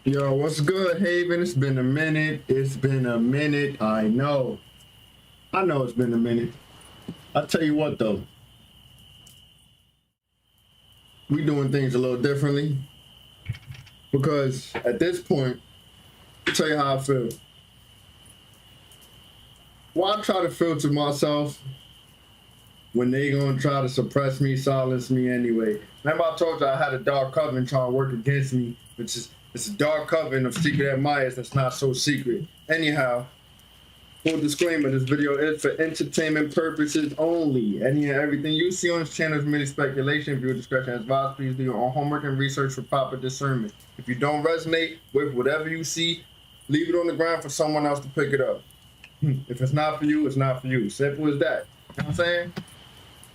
Yo, what's good, Haven? It's been a minute. It's been a minute. I know it's been a minute. I'll tell you what, though. We doing things a little differently. Because at this point, I'll tell you how I feel. Why try to filter myself when they gonna try to suppress me, silence me anyway? Remember I told you I had a dark coven trying to work against me, which is it's a dark coven of secret admirers that's not so secret. Anyhow, full disclaimer, this video is for entertainment purposes only. Any and everything you see on this channel is merely speculation. Viewer discretion is advised. Please do your own homework and research for proper discernment. If you don't resonate with whatever you see, leave it on the ground for someone else to pick it up. If it's not for you, it's not for you. Simple as that. You know what I'm saying?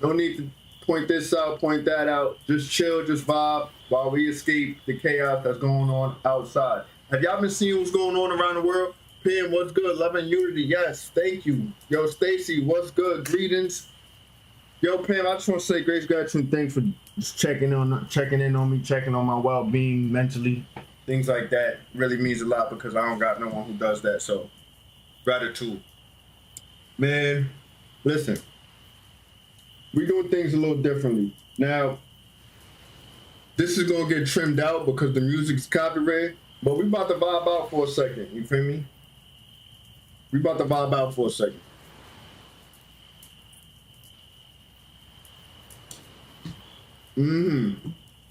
No need to point this out, point that out. Just chill, just vibe while we escape the chaos that's going on outside. Have y'all been seeing what's going on around the world? Pam, what's good? Love and unity. Yes, thank you. Yo, Stacy, what's good? Greetings. Yo, Pam, I just want to say grace, gratitude, thanks for just checking in on me, checking on my well-being mentally. Things like that really means a lot because I don't got no one who does that. So, gratitude. Man, listen. We're doing things a little differently. Now, this is going to get trimmed out because the music's copyrighted, but we about to vibe out for a second. You feel me? We about to vibe out for a second.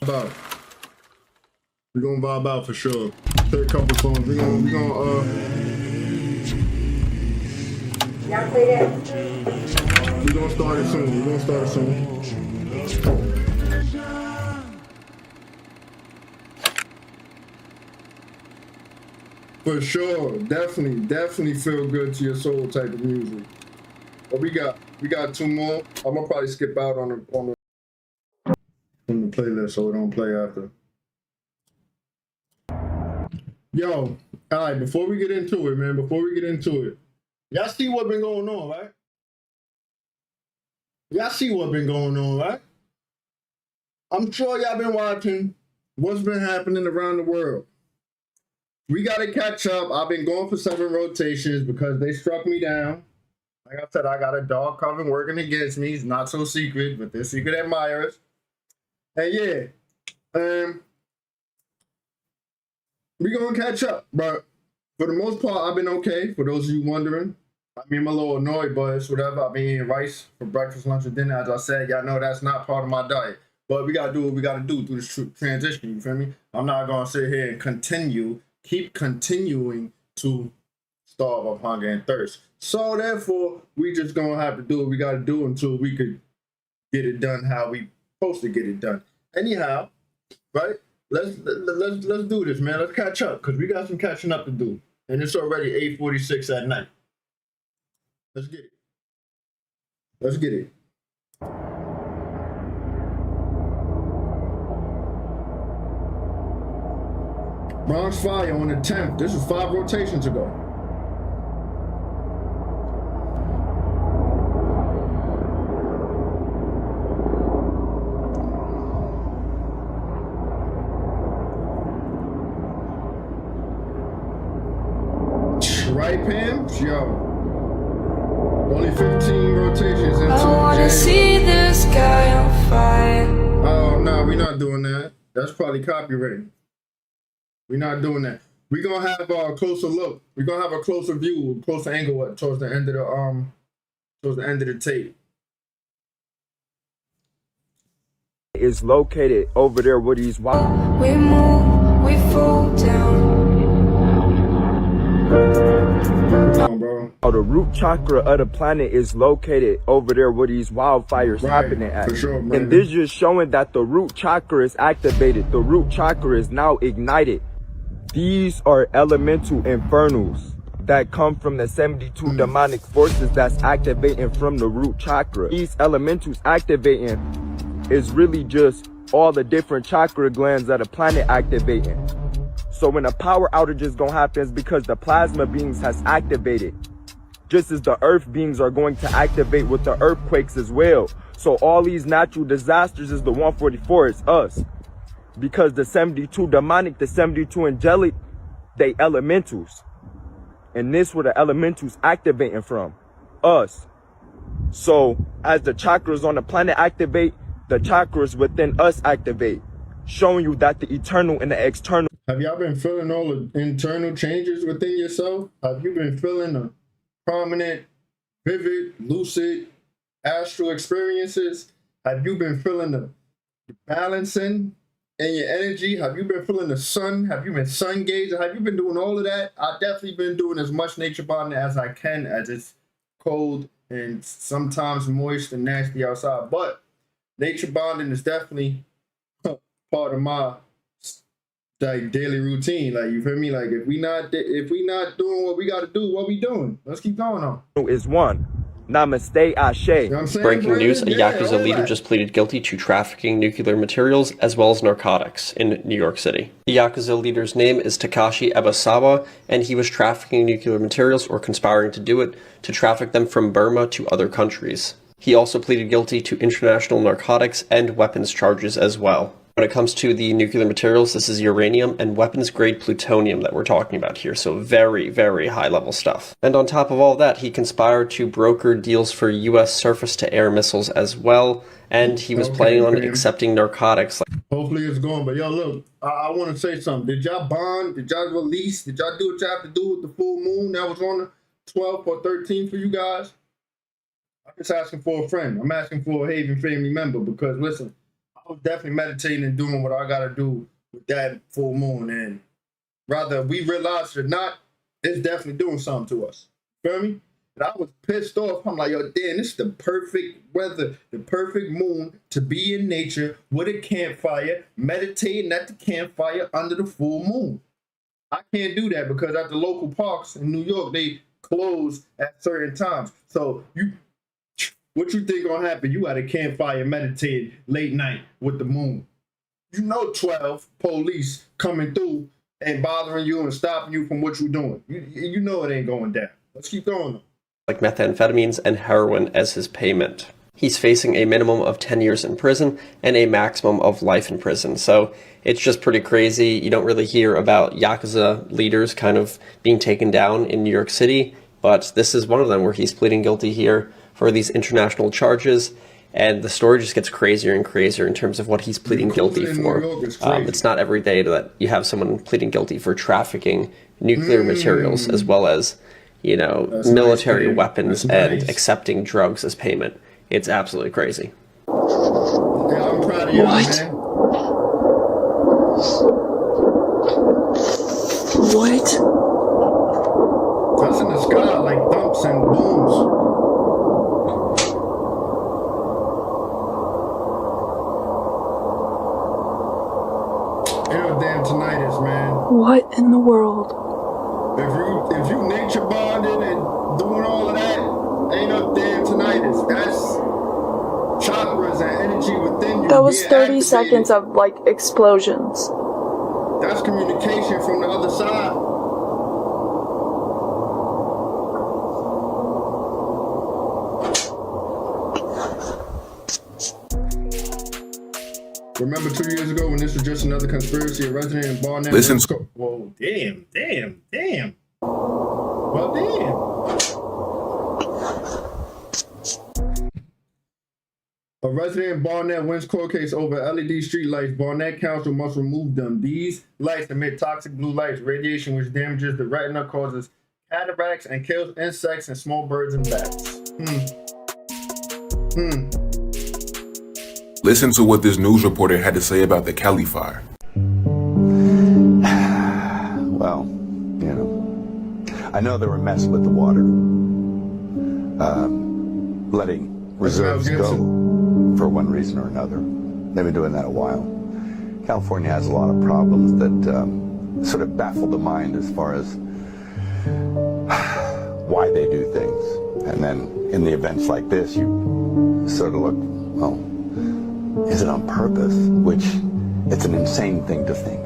About. We're going to vibe out for sure. Take a couple phones. We're gonna Y'all play that. We're gonna start it soon. For sure, definitely feel good to your soul type of music. But we got two more. I'm gonna probably skip out on the playlist so it don't play after. Yo, all right, before we get into it, y'all see what been going on, right? I'm sure y'all been watching what's been happening around the world. We gotta catch up. I've been going for 7 rotations because they struck me down. Like I said, I got a dog coven working against me. It's not so secret, but they're secret admirers. And yeah, we gonna catch up. But for the most part, I've been okay. For those of you wondering, I mean, I'm a little annoyed, but it's whatever. I've been eating rice for breakfast, lunch, and dinner. As I said, y'all know that's not part of my diet. But we gotta do what we gotta do through this transition. You feel me? I'm not gonna sit here and keep continuing to starve of hunger and thirst. So therefore, we just gonna have to do what we gotta do until we could get it done how we supposed to get it done. Anyhow, right? Let's do this, man. Let's catch up because we got some catching up to do, and it's already 8:46 at night. Let's get it. Bronx Fire on the 10th. This is 5 rotations ago. Right, Pam? Yo. Only 15 rotations into I wanna see this guy on fire. Oh, no, we're not doing that. That's probably copyrighted. We're not doing that. We're gonna have a closer look. We're gonna have a closer view, closer angle towards the end of the tape. Is located over there with these wild. We move, we fall down. Bro. The root chakra of the planet is located over there where these wildfires happening at. For sure, and this is showing that the root chakra is activated. The root chakra is now ignited. These are elemental infernals that come from the 72 demonic forces that's activating from the root chakra. These elementals activating is really just all the different chakra glands of the planet activating. So when a power outage is gonna happen, it's because the plasma beings has activated. Just as the earth beings are going to activate with the earthquakes as well. So all these natural disasters is the 144, it's us. Because the 72 demonic, the 72 angelic they elementals. And this where the elementals activating from. Us. So as the chakras on the planet activate, the chakras within us activate. Showing you that the eternal and the external. Have y'all been feeling all the internal changes within yourself? Have you been feeling the prominent, vivid, lucid, astral experiences? Have you been feeling the balancing in your energy? Have you been feeling the sun? Have you been sun gazing? Have you been doing all of that? I've definitely been doing as much nature bonding as I can, as it's cold and sometimes moist and nasty outside. But nature bonding is definitely part of my like daily routine. Like, you feel me? Like, if we not doing what we got to do, what we doing? Let's keep going on. Is one. Namaste, Ashe. You know what I'm saying, Breaking news, a Yeah, Yakuza all leader that. just pleaded guilty to trafficking nuclear materials as well as narcotics in New York City. The Yakuza leader's name is Takashi Ebasawa, and he was trafficking nuclear materials or conspiring to do it to traffic them from Burma to other countries. He also pleaded guilty to international narcotics and weapons charges as well. When it comes to the nuclear materials, this is uranium and weapons-grade plutonium that we're talking about here, so very, very high-level stuff. And on top of all that, he conspired to broker deals for U.S. surface-to-air missiles as well, and he was planning on accepting narcotics. Hopefully it's going, but yo, look, I want to say something. Did y'all bond? Did y'all release? Did y'all do what y'all have to do with the full moon that was on the 12th or 13th for you guys? I'm just asking for a friend. I'm asking for a Haven family member because, listen, I was definitely meditating and doing what I got to do with that full moon. And rather we realize it or not, it's definitely doing something to us. Feel me? And I was pissed off. I'm like, yo, damn, this is the perfect weather, the perfect moon to be in nature with a campfire, meditating at the campfire under the full moon. I can't do that because at the local parks in New York, they close at certain times. So what you think gonna happen? You at a campfire meditating late night with the moon. You know 12 police coming through and bothering you and stopping you from what you're doing. You know it ain't going down. Let's keep going. Like methamphetamines and heroin as his payment. He's facing a minimum of 10 years in prison and a maximum of life in prison. So it's just pretty crazy. You don't really hear about Yakuza leaders kind of being taken down in New York City, but this is one of them where he's pleading guilty here for these international charges, and the story just gets crazier and crazier in terms of what he's pleading guilty for. It's not every day that you have someone pleading guilty for trafficking nuclear materials as well as, you know, military weapons and accepting drugs as payment. It's absolutely crazy. Yeah, I'm proud of you, man. What? That's in the sky like thumps and booms. Damn tinnitus, man. What in the world? If you nature bonding and doing all of that, ain't no damn tinnitus. That's chakras and energy within you. That was 30 activated. seconds of, like, explosions. That's communication from the other side. Remember 2 years ago when this was just another conspiracy? A resident in Barnett. Listen. Whoa, damn. Well, damn. A resident in Barnett wins court case over LED street lights. Barnett Council must remove them. These lights emit toxic blue lights, radiation which damages the retina, causes cataracts, and kills insects and small birds and bats. Listen to what this news reporter had to say about the Cali fire. Well, you know, I know they were messing with the water, letting reserves go for one reason or another. They've been doing that a while. California has a lot of problems that sort of baffle the mind as far as why they do things. And then in the events like this, you sort of look, well, is it on purpose? Which, it's an insane thing to think.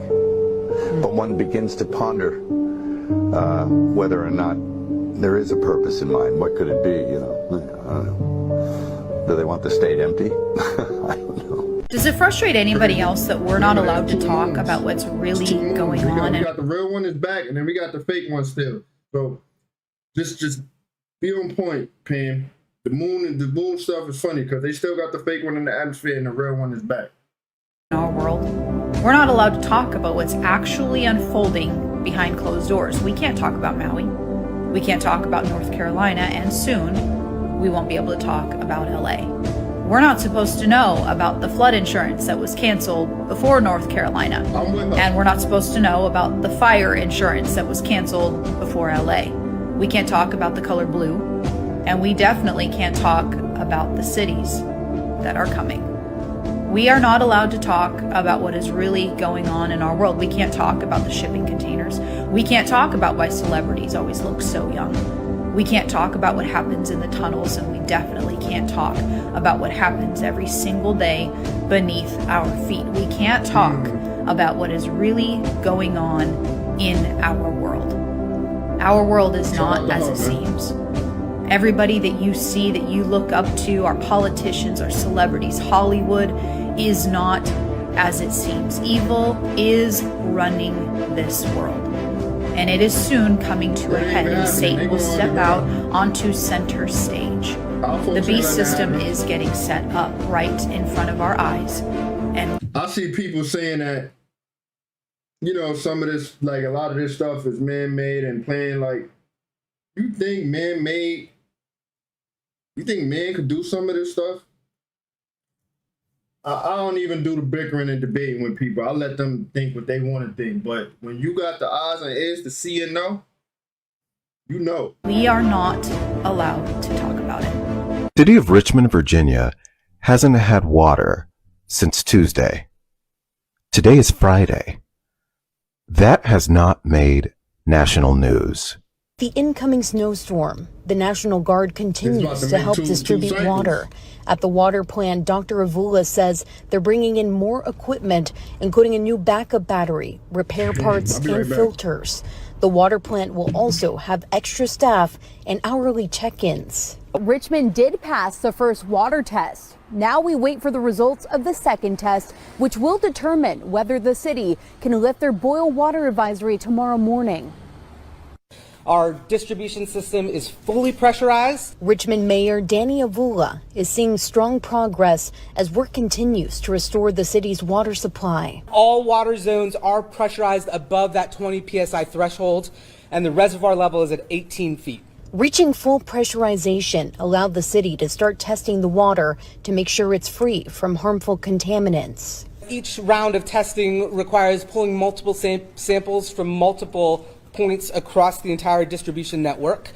But one begins to ponder whether or not there is a purpose in mind. What could it be, you know? I don't know. Do they want the state empty? I don't know. Does it frustrate anybody else that we're not allowed to talk about what's really going on? We got the real one is back, and then we got the fake one still. So just be on point, Pam. The moon stuff is funny because they still got the fake one in the atmosphere, and the real one is back. In our world, we're not allowed to talk about what's actually unfolding behind closed doors. We can't talk about Maui. We can't talk about North Carolina, and soon we won't be able to talk about LA. We're not supposed to know about the flood insurance that was canceled before North Carolina. And we're not supposed to know about the fire insurance that was canceled before LA. We can't talk about the color blue, and we definitely can't talk about the cities that are coming. We are not allowed to talk about what is really going on in our world. We can't talk about the shipping containers. We can't talk about why celebrities always look so young. We can't talk about what happens in the tunnels, and we definitely can't talk about what happens every single day beneath our feet. We can't talk about what is really going on in our world. Our world is not as it seems. Everybody that you see, that you look up to, our politicians, our celebrities, Hollywood, is not as it seems. Evil is running this world. And it is soon coming to a head, and Satan will step out onto center stage. The beast system is getting set up right in front of our eyes. And I see people saying that, you know, some of this, like a lot of this stuff is man-made and playing like, you think man-made, you think man could do some of this stuff? I don't even do the bickering and debating with people. I let them think what they want to think. But when you got the eyes and ears to see and know, you know. we are not allowed to talk about it. The city of Richmond, Virginia hasn't had water since Tuesday. Today is Friday. That has not made national news. The incoming snowstorm. The National Guard continues to help distribute water. At the water plant, Dr. Avula says they're bringing in more equipment, including a new backup battery, repair parts, and filters. The water plant will also have extra staff and hourly check-ins. Richmond did pass the first water test. Now we wait for the results of the second test, which will determine whether the city can lift their boil water advisory tomorrow morning. Our distribution system is fully pressurized. Richmond Mayor Danny Avula is seeing strong progress as work continues to restore the city's water supply. All water zones are pressurized above that 20 psi threshold, and the reservoir level is at 18 feet. Reaching full pressurization allowed the city to start testing the water to make sure it's free from harmful contaminants. Each round of testing requires pulling multiple samples from multiple points across the entire distribution network.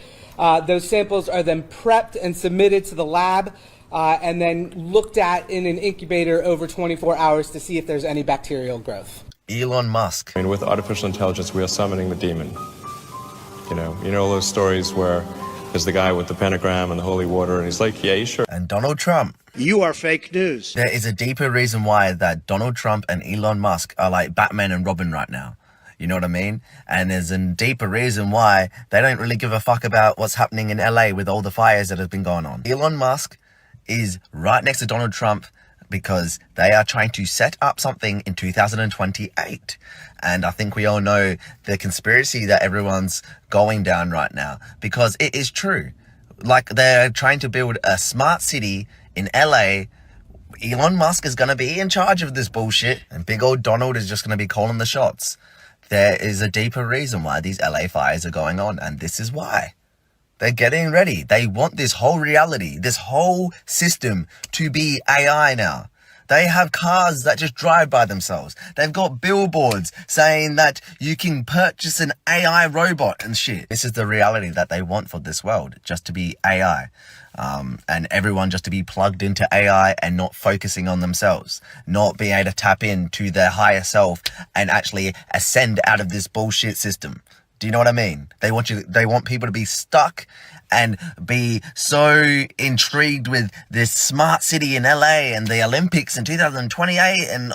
Those samples are then prepped and submitted to the lab and then looked at in an incubator over 24 hours to see if there's any bacterial growth. Elon Musk. I mean, with artificial intelligence, we are summoning the demon. You know all those stories where there's the guy with the pentagram and the holy water, and he's like, yeah, you sure. And Donald Trump. You are fake news. There is a deeper reason why that Donald Trump and Elon Musk are like Batman and Robin right now. You know what I mean? And there's a deeper reason why they don't really give a fuck about what's happening in LA with all the fires that have been going on. Elon Musk is right next to Donald Trump because they are trying to set up something in 2028. And I think we all know the conspiracy that everyone's going down right now, because it is true. Like, they're trying to build a smart city in LA. Elon Musk is going to be in charge of this bullshit, and big old Donald is just going to be calling the shots. There is a deeper reason why these LA fires are going on, and this is why. They're getting ready. They want this whole reality, this whole system to be AI now. They have cars that just drive by themselves. They've got billboards saying that you can purchase an AI robot and shit. This is the reality that they want for this world, just to be AI. And everyone just to be plugged into AI and not focusing on themselves, not being able to tap into their higher self and actually ascend out of this bullshit system. Do you know what I mean? They want people to be stuck and be so intrigued with this smart city in LA and the Olympics in 2028, and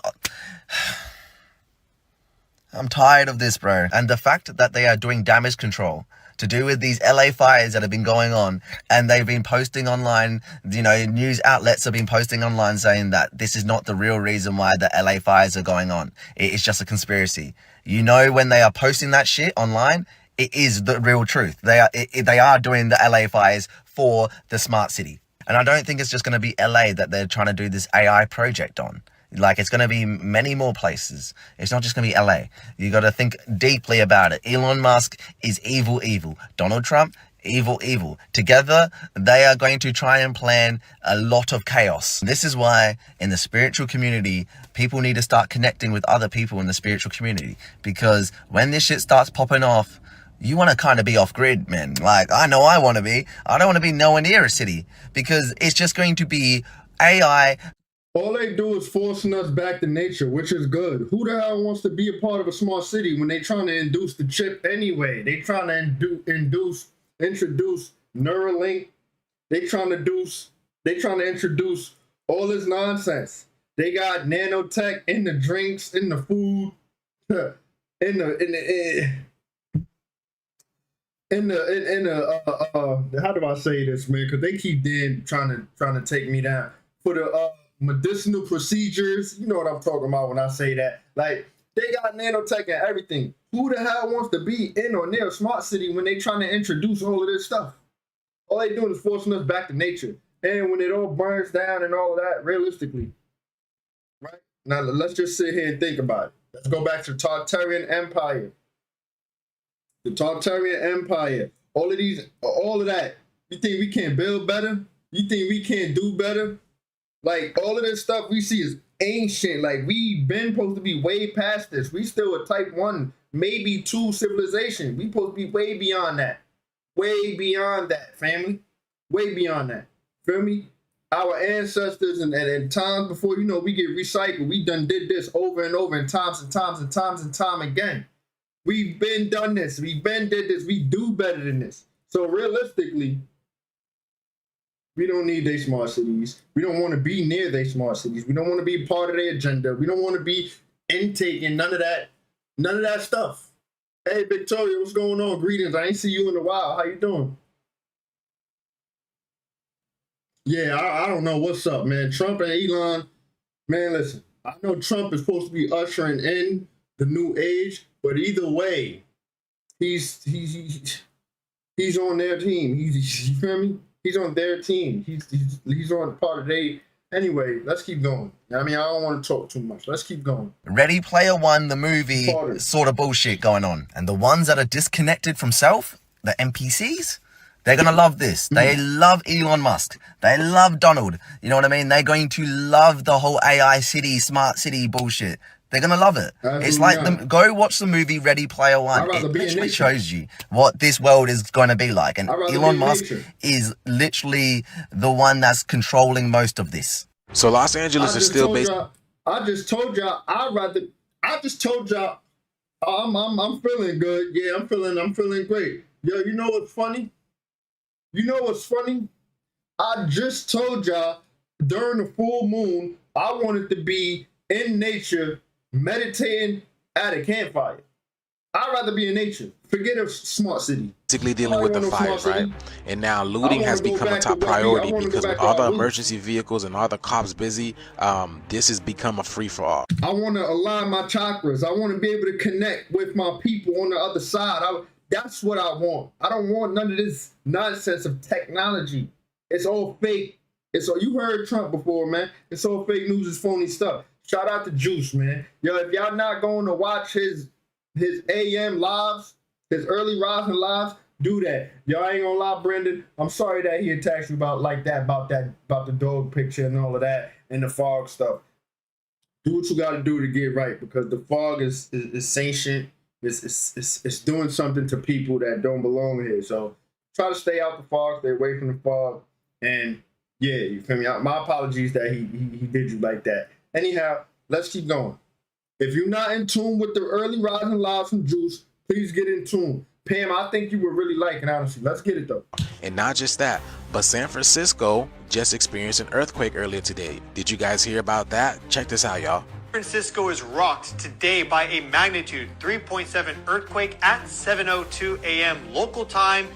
I'm tired of this, bro. And the fact that they are doing damage control to do with these LA fires that have been going on, and they've been posting online, you know, news outlets have been posting online saying that this is not the real reason why the LA fires are going on. It is just a conspiracy. You know, when they are posting that shit online, it is the real truth. They are doing the LA fires for the smart city. And I don't think it's just going to be LA that they're trying to do this AI project on. Like, it's going to be many more places. It's not just going to be LA. You got to think deeply about it. Elon Musk is evil. Donald Trump, evil. Together, they are going to try and plan a lot of chaos. This is why in the spiritual community, people need to start connecting with other people in the spiritual community. Because when this shit starts popping off, you want to kind of be off grid, man. Like, I know I want to be. I don't want to be nowhere near a city because it's just going to be AI. All they do is forcing us back to nature, which is good. Who the hell wants to be a part of a smart city when they trying to induce the chip anyway? They trying to introduce Neuralink. They trying to introduce all this nonsense. They got nanotech in the drinks, in the food, in the how do I say this, man? Because they keep trying to take me down for the medicinal procedures. You know what I'm talking about when I say that. Like, they got nanotech and everything. Who the hell wants to be in or near a smart city when they trying to introduce all of this stuff? All they doing is forcing us back to nature. And when it all burns down and all of that, realistically, right? Now let's just sit here and think about it. Let's go back to the Tartarian Empire. The Tartarian Empire. All of that. You think we can't build better? You think we can't do better? Like, all of this stuff we see is ancient. Like, we been supposed to be way past this. We still a type 1, maybe 2 civilization. We supposed to be way beyond that. Way beyond that, family. Way beyond that. Feel me? Our ancestors and times before, you know, we get recycled. We done did this over and over and times again. We've been done this. We've been did this. We do better than this. So realistically, we don't need their smart cities. We don't want to be near their smart cities. We don't want to be part of their agenda. We don't want to be intaking none of that stuff. Hey, Victoria, what's going on? Greetings. I ain't see you in a while. How you doing? Yeah, I don't know what's up, man. Trump and Elon, man, listen. I know Trump is supposed to be ushering in the new age, but either way, he's on their team. You feel me? He's on their team. He's on part of their. Anyway, let's keep going. I mean, I don't want to talk too much. Let's keep going. Ready Player One, the movie, sort of bullshit going on. And the ones that are disconnected from self, the NPCs, they're going to love this. They love Elon Musk. They love Donald. You know what I mean? They're going to love the whole AI city, smart city bullshit. They're going to love it. It's like, go watch the movie Ready Player One. It literally shows you what this world is going to be like. And Elon Musk is literally the one that's controlling most of this. So Los Angeles is still based. I just told y'all, I'm feeling good. Yeah, I'm feeling great. Yo, you know what's funny? I just told y'all during the full moon, I wanted to be in nature, meditating at a campfire. I'd rather be in nature. Forget a smart city. Basically dealing with the fires, right? And now looting has become a top priority because with all the emergency vehicles and all the cops busy, this has become a free-for-all. I want to align my chakras. I want to be able to connect with my people on the other side. That's what I want. I don't want none of this nonsense of technology. It's all fake. You heard Trump before, man. It's all fake news. It's phony stuff. Shout out to Juice, man. Yo, if y'all not going to watch his AM lives, his early rising lives, do that. Y'all ain't gonna lie, Brendan. I'm sorry that he attacked you about the dog picture and all of that and the fog stuff. Do what you got to do to get right, because the fog is sentient. It's doing something to people that don't belong here. So try to stay out the fog, stay away from the fog, and yeah, you feel me? My apologies that he did you like that. Anyhow, let's keep going. If you're not in tune with the early rising lives from Juice, please get in tune. Pam, I think you would really like it, honestly. Let's get it, though. And not just that, but San Francisco just experienced an earthquake earlier today. Did you guys hear about that? Check this out, y'all. Francisco is rocked today by a magnitude 3.7 earthquake at 7:02 a.m. local time,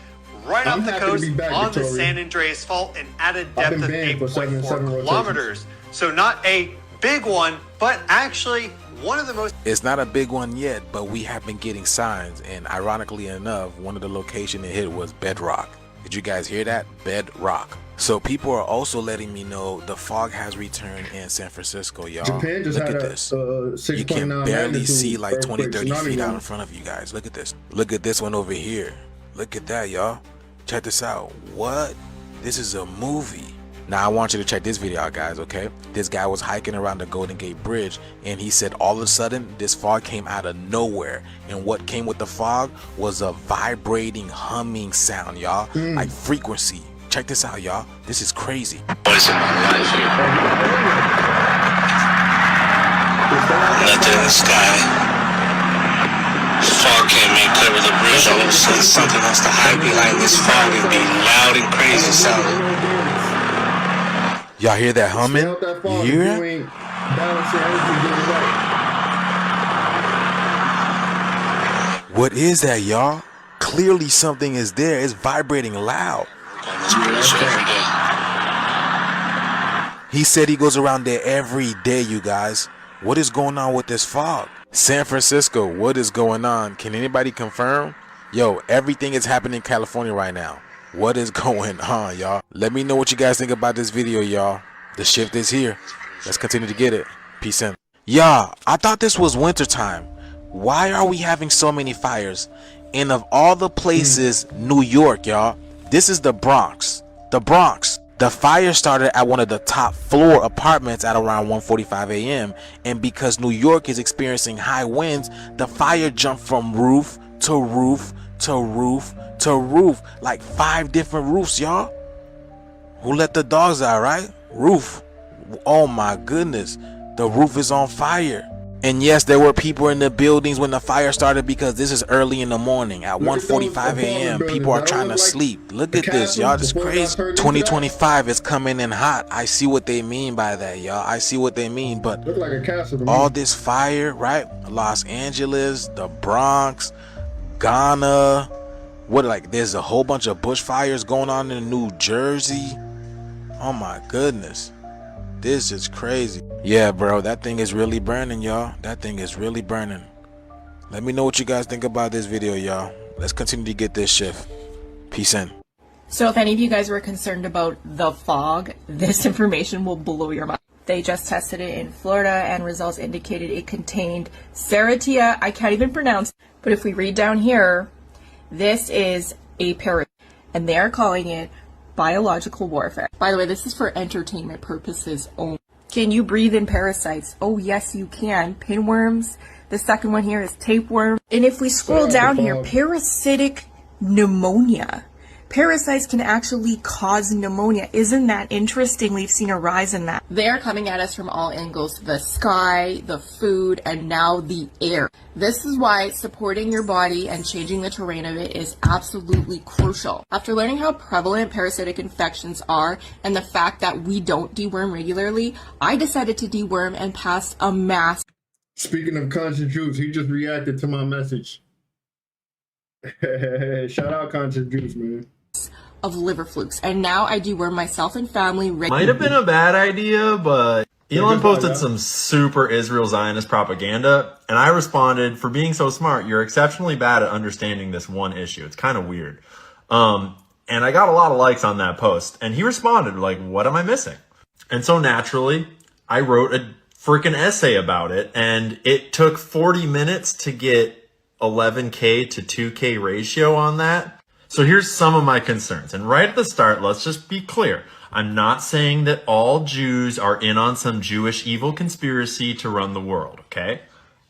right off the coast on the San Andreas Fault and at a depth of 8.4 kilometers. So not a big one, but actually one of the most... It's not a big one yet, but we have been getting signs, and ironically enough, one of the locations it hit was Bedrock. Did you guys hear that? Bedrock. So people are also letting me know the fog has returned in San Francisco, y'all. Japan just Look had at a, this. 6.9 You can barely magnitude see like 20, earthquake, 30 so not feet even- out in front of you guys. Look at this. Look at this one over here. Look at that, y'all. Check this out. What? This is a movie. Now I want you to check this video out, guys, okay? This guy was hiking around the Golden Gate Bridge, and he said all of a sudden this fog came out of nowhere, and what came with the fog was a vibrating humming sound, y'all. Like frequency. Check this out, y'all. This is crazy. Nothing in the sky. Fog came in, covered the bridge. All of a sudden, something has to hide behind this fog and be loud and crazy sounding. Y'all hear that humming? You hear it? What is that, y'all? Clearly something is there. It's vibrating loud. He said he goes around there every day, you guys. What is going on with this fog? San Francisco, what is going on? Can anybody confirm? Yo, everything is happening in California right now. What is going on, y'all? Let me know what you guys think about this video, y'all. The shift is here. Let's continue to get it. Peace in. Y'all, I thought this was wintertime. Why are we having so many fires? And of all the places, New York, y'all. This is the Bronx. The Bronx. The fire started at one of the top floor apartments at around 1:45 a.m. And because New York is experiencing high winds, the fire jumped from roof to roof to roof to roof. Like 5 different roofs, y'all. Who let the dogs out, right? Roof. Oh my goodness. The roof is on fire. And yes, there were people in the buildings when the fire started because this is early in the morning at 1:45 a.m. People are trying to sleep. Look at this, y'all. This is crazy. 2025 is coming in hot. I see what they mean by that, y'all. I see what they mean. But all this fire, right? Los Angeles, the Bronx, Ghana. What, like there's a whole bunch of bushfires going on in New Jersey. Oh my goodness. This is crazy. Yeah, bro, that thing is really burning, y'all. That thing is really burning. Let me know what you guys think about this video, y'all. Let's continue to get this shift. Peace in. So if any of you guys were concerned about the fog, this information will blow your mind. They just tested it in Florida and results indicated it contained Serratia. I can't even pronounce, but if we read down here, this is a parasite and they are calling it biological warfare. By the way, this is for entertainment purposes only. Can you breathe in parasites? Oh yes, you can. Pinworms. The second one here is tapeworm. And if we scroll down here, parasitic pneumonia. Parasites can actually cause pneumonia. Isn't that interesting? We've seen a rise in that. They are coming at us from all angles. The sky, the food, and now the air. This is why supporting your body and changing the terrain of it is absolutely crucial. After learning how prevalent parasitic infections are and the fact that we don't deworm regularly, I decided to deworm and passed a mass. Speaking of Conscious Juice, he just reacted to my message. Shout out Conscious Juice, man. Of liver flukes, and now I deworm myself and family. Might have been a bad idea, but Elon posted some super Israel Zionist propaganda, and I responded, for being so smart, you're exceptionally bad at understanding this one issue. It's kind of weird. And I got a lot of likes on that post, and he responded like, what am I missing? And so naturally, I wrote a freaking essay about it, and it took 40 minutes to get 11K to 2K ratio on that. So here's some of my concerns. And right at the start, let's just be clear. I'm not saying that all Jews are in on some Jewish evil conspiracy to run the world, okay?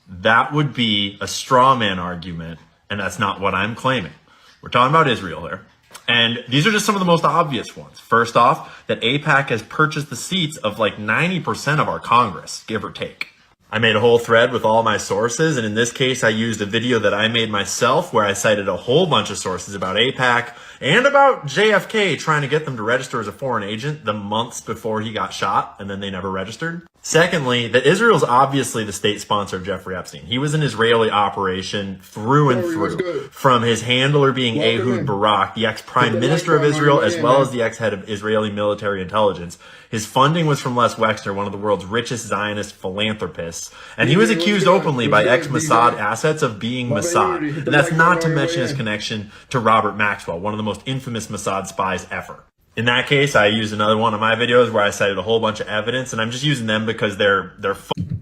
That would be a straw man argument, and that's not what I'm claiming. We're talking about Israel here. And these are just some of the most obvious ones. First off, that AIPAC has purchased the seats of like 90% of our Congress, give or take. I made a whole thread with all my sources, and in this case, I used a video that I made myself where I cited a whole bunch of sources about AIPAC and about JFK trying to get them to register as a foreign agent the months before he got shot, and then they never registered. Secondly, that Israel's obviously the state sponsor of Jeffrey Epstein. He was an Israeli operation through and through, from his handler being Ehud Barak, the ex-prime minister of Israel, as well as the ex-head of Israeli military intelligence. His funding was from Les Wexner, one of the world's richest Zionist philanthropists, and he was accused openly by ex-Mossad assets of being Mossad. And that's not to mention his connection to Robert Maxwell, one of the most infamous Mossad spies ever. In that case, I used another one of my videos where I cited a whole bunch of evidence, and I'm just using them because they're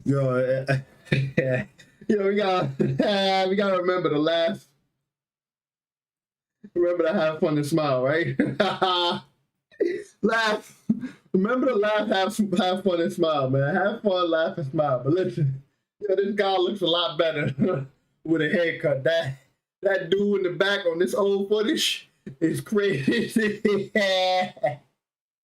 Yo, we gotta remember to laugh. Remember to have fun and smile, right? Laugh. Remember to laugh, have fun and smile, man. Have fun, laugh, and smile. But listen, this guy looks a lot better with a haircut. That dude in the back on this old footage. It's crazy.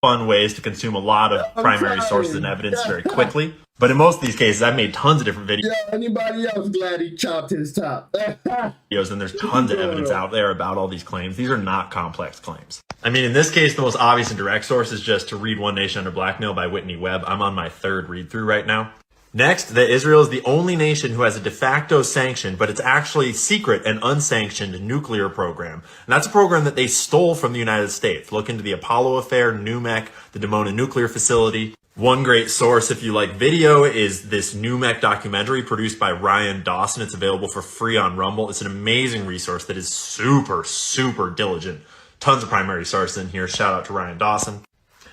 Fun ways to consume a lot of primary sources and evidence very quickly. But in most of these cases, I've made tons of different videos. Yeah, anybody else glad he chopped his top? And there's tons of evidence out there about all these claims. These are not complex claims. I mean, in this case, the most obvious and direct source is just to read One Nation Under Blackmail by Whitney Webb. I'm on my third read through right now. Next, that Israel is the only nation who has a de facto sanctioned, but it's actually secret and unsanctioned nuclear program. And that's a program that they stole from the United States. Look into the Apollo affair, NUMEC, the Dimona nuclear facility. One great source, if you like video, is this NUMEC documentary produced by Ryan Dawson. It's available for free on Rumble. It's an amazing resource that is super, super diligent. Tons of primary sources in here. Shout out to Ryan Dawson.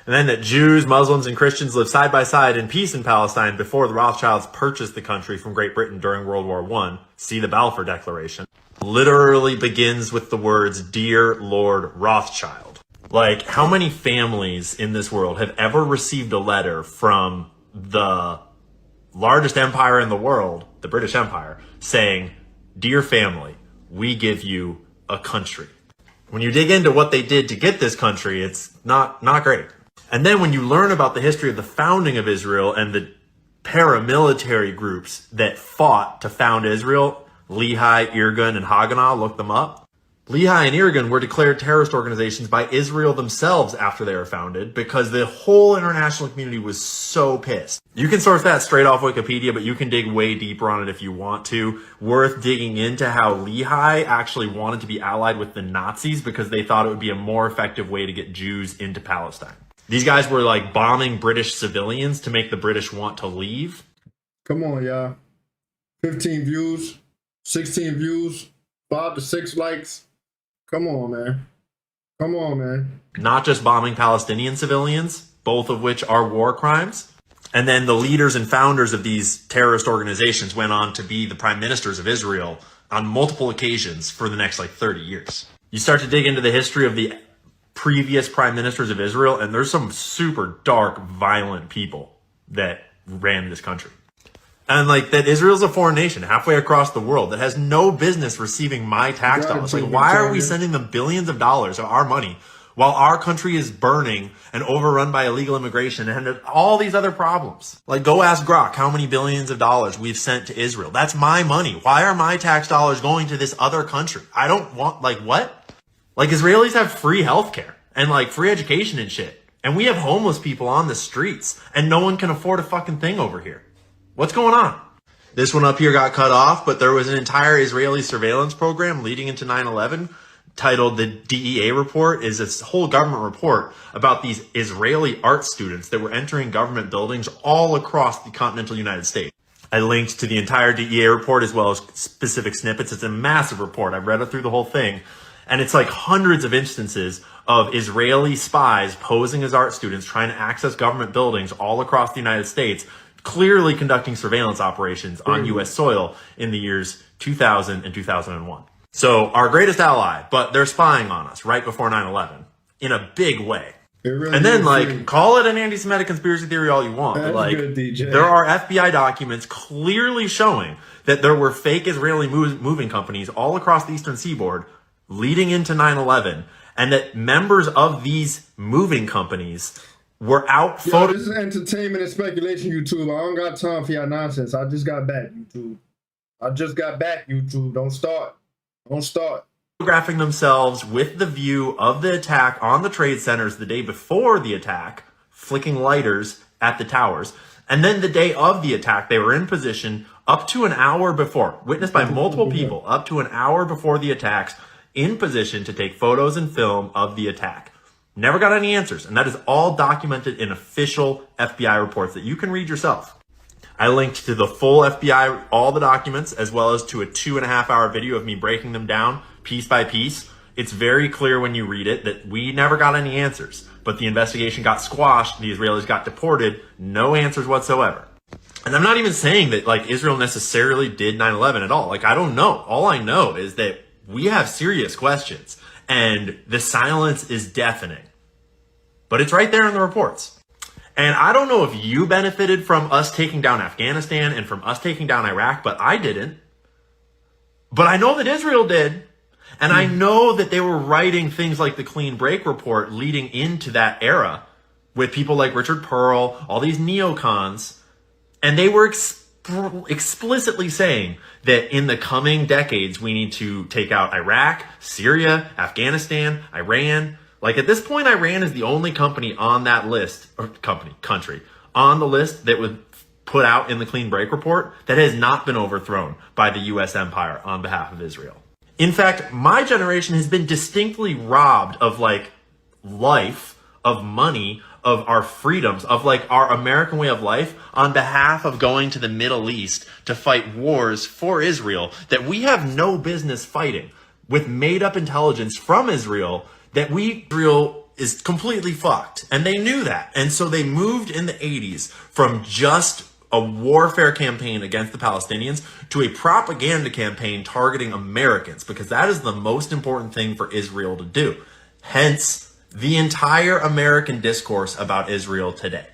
And then that Jews, Muslims, and Christians live side by side in peace in Palestine before the Rothschilds purchased the country from Great Britain during World War I. See the Balfour Declaration. Literally begins with the words, "Dear Lord Rothschild." Like, how many families in this world have ever received a letter from the largest empire in the world, the British Empire, saying, "Dear family, we give you a country"? When you dig into what they did to get this country, it's not great. And then when you learn about the history of the founding of Israel and the paramilitary groups that fought to found Israel, Lehi, Irgun, and Haganah, look them up. Lehi and Irgun were declared terrorist organizations by Israel themselves after they were founded because the whole international community was so pissed. You can source that straight off Wikipedia, but you can dig way deeper on it if you want to. Worth digging into how Lehi actually wanted to be allied with the Nazis because they thought it would be a more effective way to get Jews into Palestine. These guys were like bombing British civilians to make the British want to leave. Come on, y'all. 15 views, 16 views, 5 to 6 likes. Come on, man. Come on, man. Not just bombing Palestinian civilians, both of which are war crimes. And then the leaders and founders of these terrorist organizations went on to be the prime ministers of Israel on multiple occasions for the next 30 years. You start to dig into the history of the previous prime ministers of Israel, and there's some super dark, violent people that ran this country. And that Israel's a foreign nation halfway across the world that has no business receiving my tax dollars. Why are we sending them billions of dollars of our money while our country is burning and overrun by illegal immigration and all these other problems? Go ask Grok how many billions of dollars we've sent to Israel. That's my money. Why are my tax dollars going to this other country? I don't want, what? Israelis have free healthcare and free education and shit. And we have homeless people on the streets and no one can afford a fucking thing over here. What's going on? This one up here got cut off, but there was an entire Israeli surveillance program leading into 9/11 titled the DEA report. Is this whole government report about these Israeli art students that were entering government buildings all across the continental United States. I linked to the entire DEA report as well as specific snippets. It's a massive report. I've read it through the whole thing. And it's hundreds of instances of Israeli spies posing as art students trying to access government buildings all across the United States, clearly conducting surveillance operations on U.S. soil in the years 2000 and 2001. So our greatest ally, but they're spying on us right before 9/11 in a big way. Really and then call it an anti-Semitic conspiracy theory all you want. But, good, there are FBI documents clearly showing that there were fake Israeli moving companies all across the Eastern Seaboard leading into 9/11, and that members of these moving companies were out. This is entertainment and speculation, YouTube. I don't got time for your nonsense. I just got back, YouTube. Don't start. Photographing themselves with the view of the attack on the trade centers the day before the attack, flicking lighters at the towers. And then the day of the attack, they were in position up to an hour before, witnessed by multiple people, up to an hour before the attacks, in position to take photos and film of the attack. Never got any answers. And that is all documented in official FBI reports that you can read yourself. I linked to the full FBI, all the documents, as well as to a 2.5-hour video of me breaking them down piece by piece. It's very clear when you read it that we never got any answers, but the investigation got squashed. The Israelis got deported. No answers whatsoever. And I'm not even saying that like Israel necessarily did 9/11 at all. Like, I don't know. All I know is that we have serious questions and the silence is deafening, but it's right there in the reports. And I don't know if you benefited from us taking down Afghanistan and from us taking down Iraq, but I didn't. But I know that Israel did. And I know that they were writing things like the Clean Break Report leading into that era with people like Richard Pearl, all these neocons. And they were explicitly saying that in the coming decades, we need to take out Iraq, Syria, Afghanistan, Iran. Like at this point, Iran is the only company on that list, or country, on the list that was put out in the Clean Break Report that has not been overthrown by the U.S. empire on behalf of Israel. In fact, my generation has been distinctly robbed of like life, of money, of our freedoms, of like our American way of life on behalf of going to the Middle East to fight wars for Israel that we have no business fighting, with made up intelligence from Israel that Israel is completely fucked. And they knew that. And so they moved in the 80s from just a warfare campaign against the Palestinians to a propaganda campaign targeting Americans, because that is the most important thing for Israel to do. Hence, the entire American discourse about Israel today.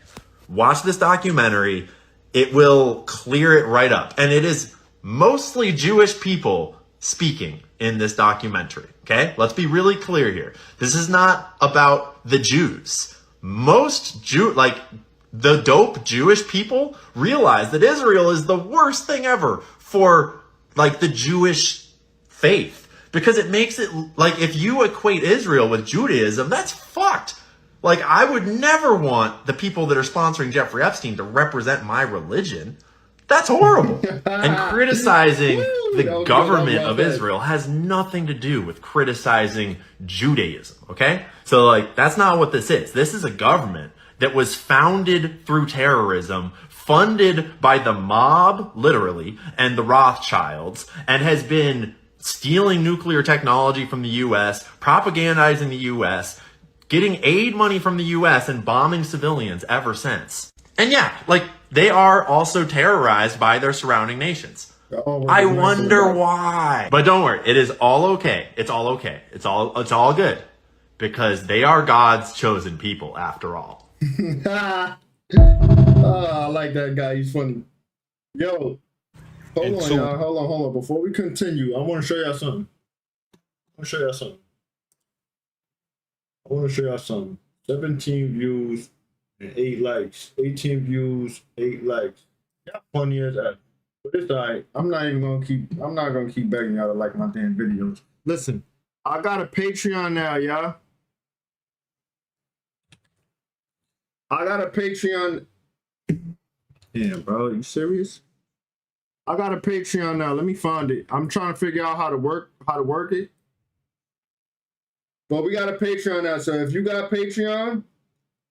Watch this documentary. It will clear it right up. And it is mostly Jewish people speaking in this documentary. Okay? Let's be really clear here. This is not about the Jews. The dope Jewish people realize that Israel is the worst thing ever for like the Jewish faith, because it makes it like if you equate Israel with Judaism, that's fucked. Like, I would never want the people that are sponsoring Jeffrey Epstein to represent my religion. That's horrible. And criticizing the government of Israel has nothing to do with criticizing Judaism. Okay? So like, that's not what this is. This is a government that was founded through terrorism, funded by the mob, literally, and the Rothschilds, and has been stealing nuclear technology from the U.S., propagandizing the U.S., getting aid money from the U.S., and bombing civilians ever since. And yeah, like, they are also terrorized by their surrounding nations. I wonder why. But don't worry, it is all okay. It's all okay. It's all good. Because they are God's chosen people, after all. I like that guy. He's funny. Yo, hold on, y'all. Hold on. Before we continue, I want to show y'all something. 17 views and 8 likes. 18 views, 8 likes. Y'all funny as that. But it's alright. I'm not gonna keep begging y'all to like my damn videos. Listen, I got a Patreon now, y'all. I got a Patreon. Damn, bro, you serious? I got a Patreon now. Let me find it. I'm trying to figure out how to work it. But we got a Patreon now. So if you got Patreon,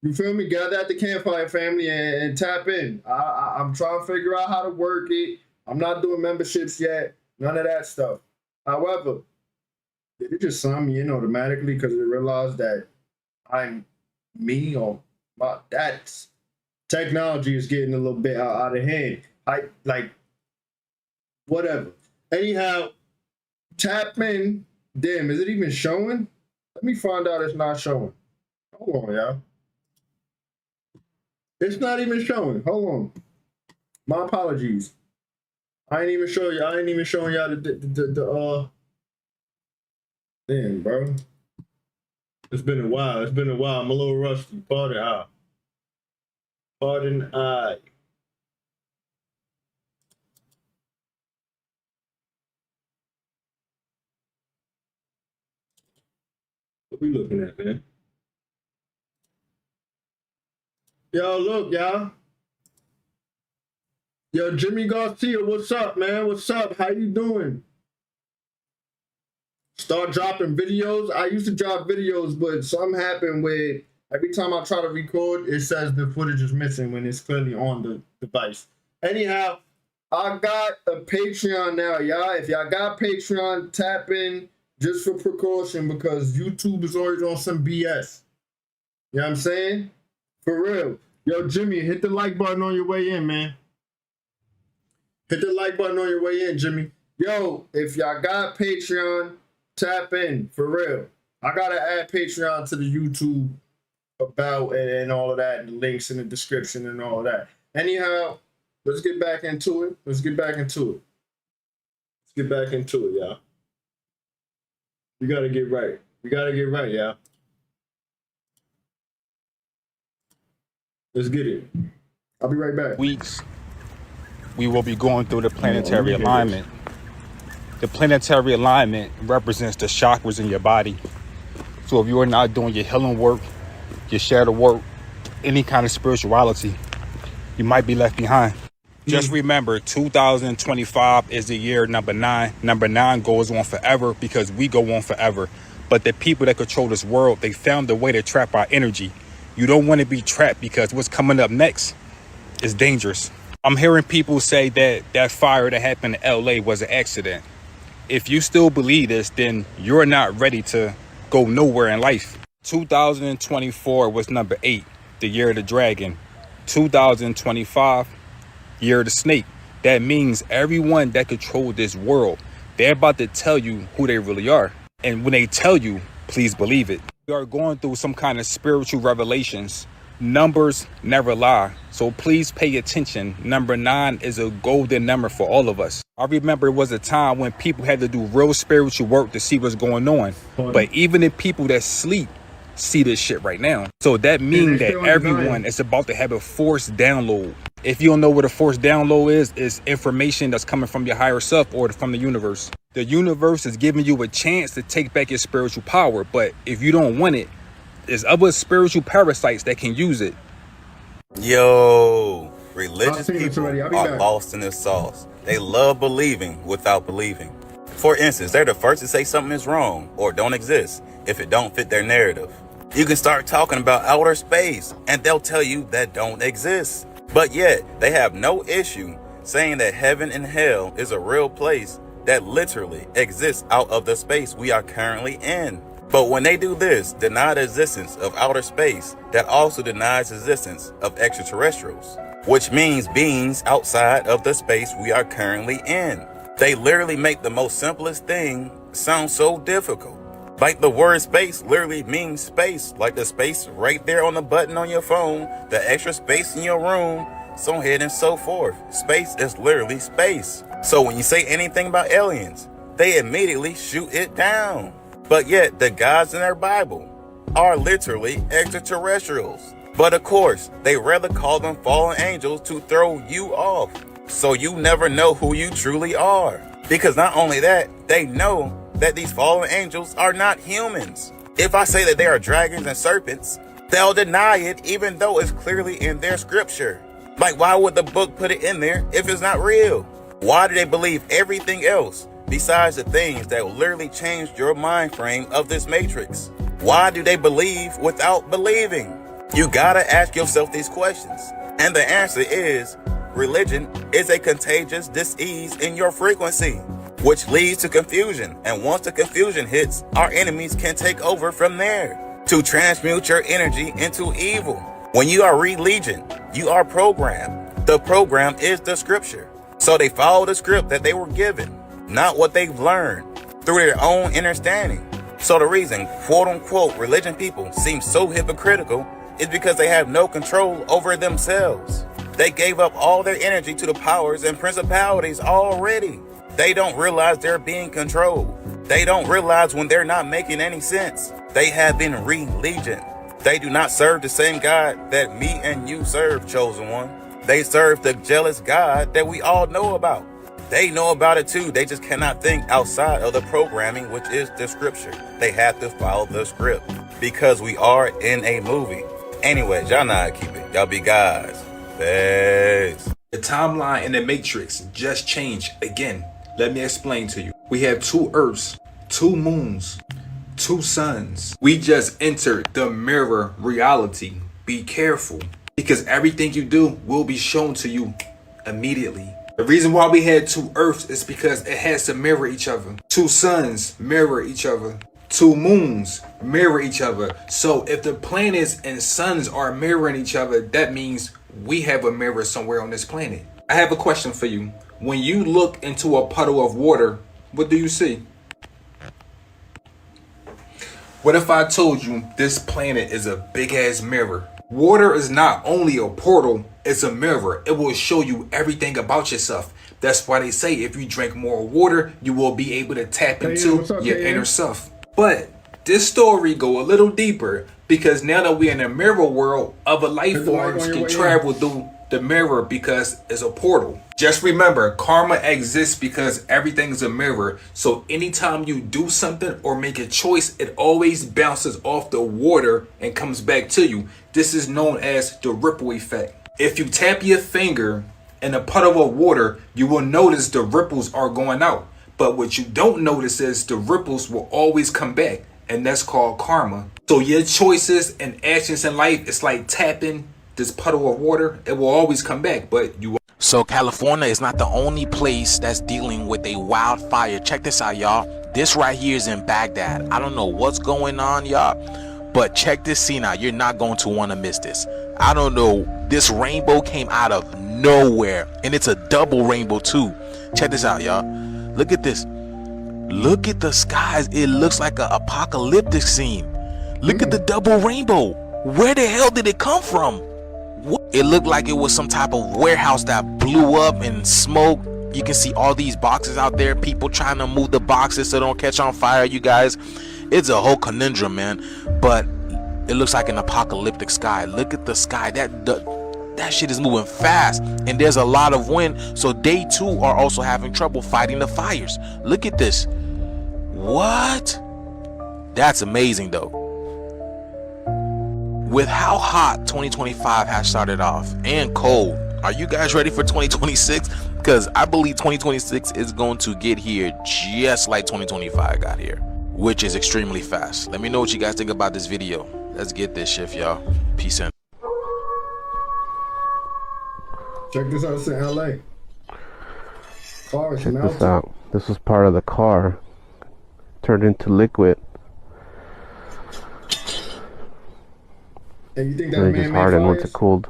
you feel me? Gather at the Campfire family and tap in. I'm trying to figure out how to work it. I'm not doing memberships yet. None of that stuff. However, did it just sign me in automatically because it realized that I'm me or that's technology is getting a little bit out of hand. Whatever. Anyhow, tap in. Damn, is it even showing? Let me find out it's not showing. Hold on, y'all. It's not even showing. Hold on. My apologies. I ain't even showing y'all the damn, bro. It's been a while. I'm a little rusty. Pardon I. What we looking at, man? Yo, look, y'all. Yo, Jimmy Garcia, what's up, man? What's up? How you doing? Start dropping videos. I used to drop videos, but something happened where every time I try to record, it says the footage is missing when it's clearly on the device. Anyhow, I got a Patreon now, y'all. If y'all got Patreon, tap in just for precaution because YouTube is always on some BS. You know what I'm saying? For real. Yo, Jimmy, hit the like button on your way in, man. Hit the like button on your way in, Jimmy. Yo, if y'all got Patreon, tap in, for real. I gotta add Patreon to the YouTube about and all of that, and the links in the description and all of that. Anyhow, let's get back into it. Let's get back into it. Let's get back into it, y'all. We gotta get right. We gotta get right, y'all. Let's get it. I'll be right back. Weeks, we will be going through the planetary alignment. The planetary alignment represents the chakras in your body. So if you are not doing your healing work, your shadow work, any kind of spirituality, you might be left behind. Just remember, 2025 is the year number 9. Number 9 goes on forever because we go on forever. But the people that control this world, they found a way to trap our energy. You don't want to be trapped because what's coming up next is dangerous. I'm hearing people say that that fire that happened in LA was an accident. If you still believe this, then you're not ready to go nowhere in life. 2024 was number 8, the year of the dragon. 2025, year of the snake. That means everyone that controls this world, they're about to tell you who they really are. And when they tell you, please believe it. We are going through some kind of spiritual revelations. Numbers never lie, so please pay attention. Number 9 is a golden number for all of us. I remember it was a time when people had to do real spiritual work to see what's going on. But even the people that sleep see this shit right now. So that means that everyone is about to have a forced download. If you don't know what a forced download is, it's information that's coming from your higher self or from the universe. The universe is giving you a chance to take back your spiritual power, but if you don't want it, there's other spiritual parasites that can use it. Yo, religious people are lost in their sauce. They love believing without believing. For instance, they're the first to say something is wrong or don't exist if it don't fit their narrative. You can start talking about outer space and they'll tell you that don't exist. But yet, they have no issue saying that heaven and hell is a real place that literally exists out of the space we are currently in. But when they do this, deny the existence of outer space, that also denies the existence of extraterrestrials, which means beings outside of the space we are currently in. They literally make the most simplest thing sound so difficult. Like the word space literally means space, like the space right there on the button on your phone, the extra space in your room, so on and so forth. Space is literally space. So when you say anything about aliens, they immediately shoot it down. But yet, the gods in their Bible are literally extraterrestrials. But of course, they rather call them fallen angels to throw you off. So you never know who you truly are. Because not only that, they know that these fallen angels are not humans. If I say that they are dragons and serpents, they'll deny it even though it's clearly in their scripture. Like, why would the book put it in there if it's not real? Why do they believe everything else besides the things that will literally change your mind frame of this matrix? Why do they believe without believing? You gotta ask yourself these questions. And the answer is, religion is a contagious disease in your frequency, which leads to confusion. And once the confusion hits, our enemies can take over from there to transmute your energy into evil. When you are religion, you are programmed. The program is the scripture. So they follow the script that they were given, not what they've learned through their own understanding. So the reason, quote unquote, religion people seem so hypocritical is because they have no control over themselves. They gave up all their energy to the powers and principalities already. They don't realize they're being controlled. They don't realize when they're not making any sense. They have been religion. They do not serve the same God that me and you serve, chosen one. They serve the jealous God that we all know about. They know about it too. They just cannot think outside of the programming, which is the scripture. They have to follow the script because we are in a movie. Anyways, y'all know how to keep it. Y'all be guys. Peace. The timeline in the Matrix just changed again. Let me explain to you. We have 2 Earths, 2 moons, 2 suns. We just entered the mirror reality. Be careful, because everything you do will be shown to you immediately. The reason why we had 2 Earths is because it has to mirror each other. 2 suns mirror each other. 2 moons mirror each other. So if the planets and suns are mirroring each other, that means we have a mirror somewhere on this planet. I have a question for you. When you look into a puddle of water, what do you see? What if I told you this planet is a big ass mirror? Water is not only a portal, it's a mirror. It will show you everything about yourself. That's why they say if you drink more water, you will be able to tap into your inner self. But this story go a little deeper, because now that we're in a mirror world, other life forms can travel through the mirror because it's a portal. Just remember, karma exists because everything is a mirror. So anytime you do something or make a choice, it always bounces off the water and comes back to you. This is known as the ripple effect. If you tap your finger in a puddle of water, you will notice the ripples are going out. But what you don't notice is the ripples will always come back. And that's called karma. So your choices and actions in life, it's like tapping this puddle of water. It will always come back, but you. So California is not the only place that's dealing with a wildfire. Check this out, y'all. This right here is in Baghdad. I don't know what's going on, y'all, but check this scene out. You're not going to want to miss this. I don't know. This rainbow came out of nowhere, and it's a double rainbow too. Check this out, y'all. Look at this. Look at the skies. It looks like an apocalyptic scene. Look at the double rainbow. Where the hell did it come from? What? It looked like it was some type of warehouse that blew up and smoke. You can see all these boxes out there. People trying to move the boxes so they don't catch on fire, you guys. It's a whole conundrum, man. But it looks like an apocalyptic sky. Look at the sky. That shit is moving fast, and there's a lot of wind, so they too are also having trouble fighting the fires. Look at this. What? That's amazing though. With how hot 2025 has started off and cold, are you guys ready for 2026? Because I believe 2026 is going to get here just like 2025 got here, which is extremely fast. Let me know what you guys think about this video. Let's get this shift, y'all. Peace in. Check this out, it's in LA. Check this out. This was part of the car. Turned into liquid. And you think that and man it just hardened once fires? it cooled.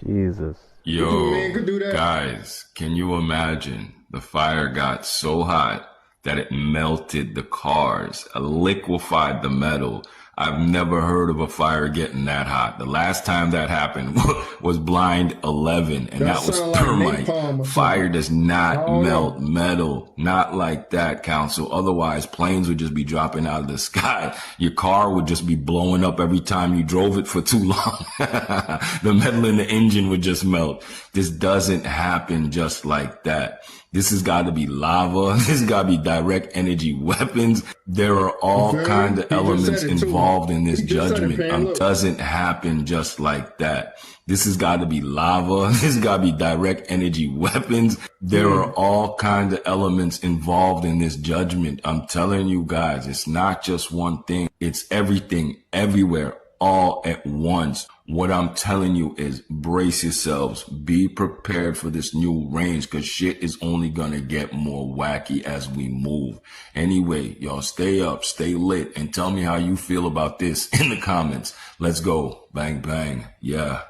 Jesus. Yo, guys, can you imagine? The fire got so hot that it melted the cars, liquefied the metal. I've never heard of a fire getting that hot. The last time that happened was Blind 11, and that was thermite. Fire does not melt metal. Not like that, Council. Otherwise, planes would just be dropping out of the sky. Your car would just be blowing up every time you drove it for too long. The metal in the engine would just melt. This doesn't happen just like that. This has got to be lava. This has got to be direct energy weapons. There are all kinds of elements involved in this judgment. Doesn't happen just like that. This has got to be lava. This has got to be direct energy weapons. There are all kinds of elements involved in this judgment. I'm telling you guys, it's not just one thing. It's everything, everywhere, all at once. What I'm telling you is brace yourselves. Be prepared for this new range, because shit is only going to get more wacky as we move. Anyway, y'all stay up, stay lit, and tell me how you feel about this in the comments. Let's go. Bang, bang. Yeah.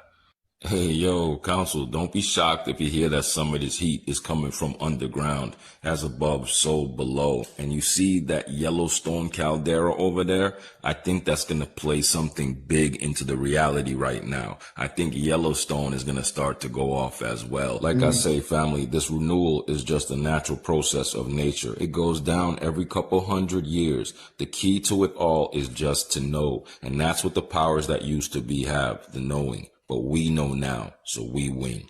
Hey, yo, Council, don't be shocked if you hear that some of this heat is coming from underground, as above, so below. And you see that Yellowstone caldera over there? I think that's going to play something big into the reality right now. I think Yellowstone is going to start to go off as well. Like I say, family, this renewal is just a natural process of nature. It goes down every couple 100 years. The key to it all is just to know. And that's what the powers that used to be have, the knowing. But we know now, so we win.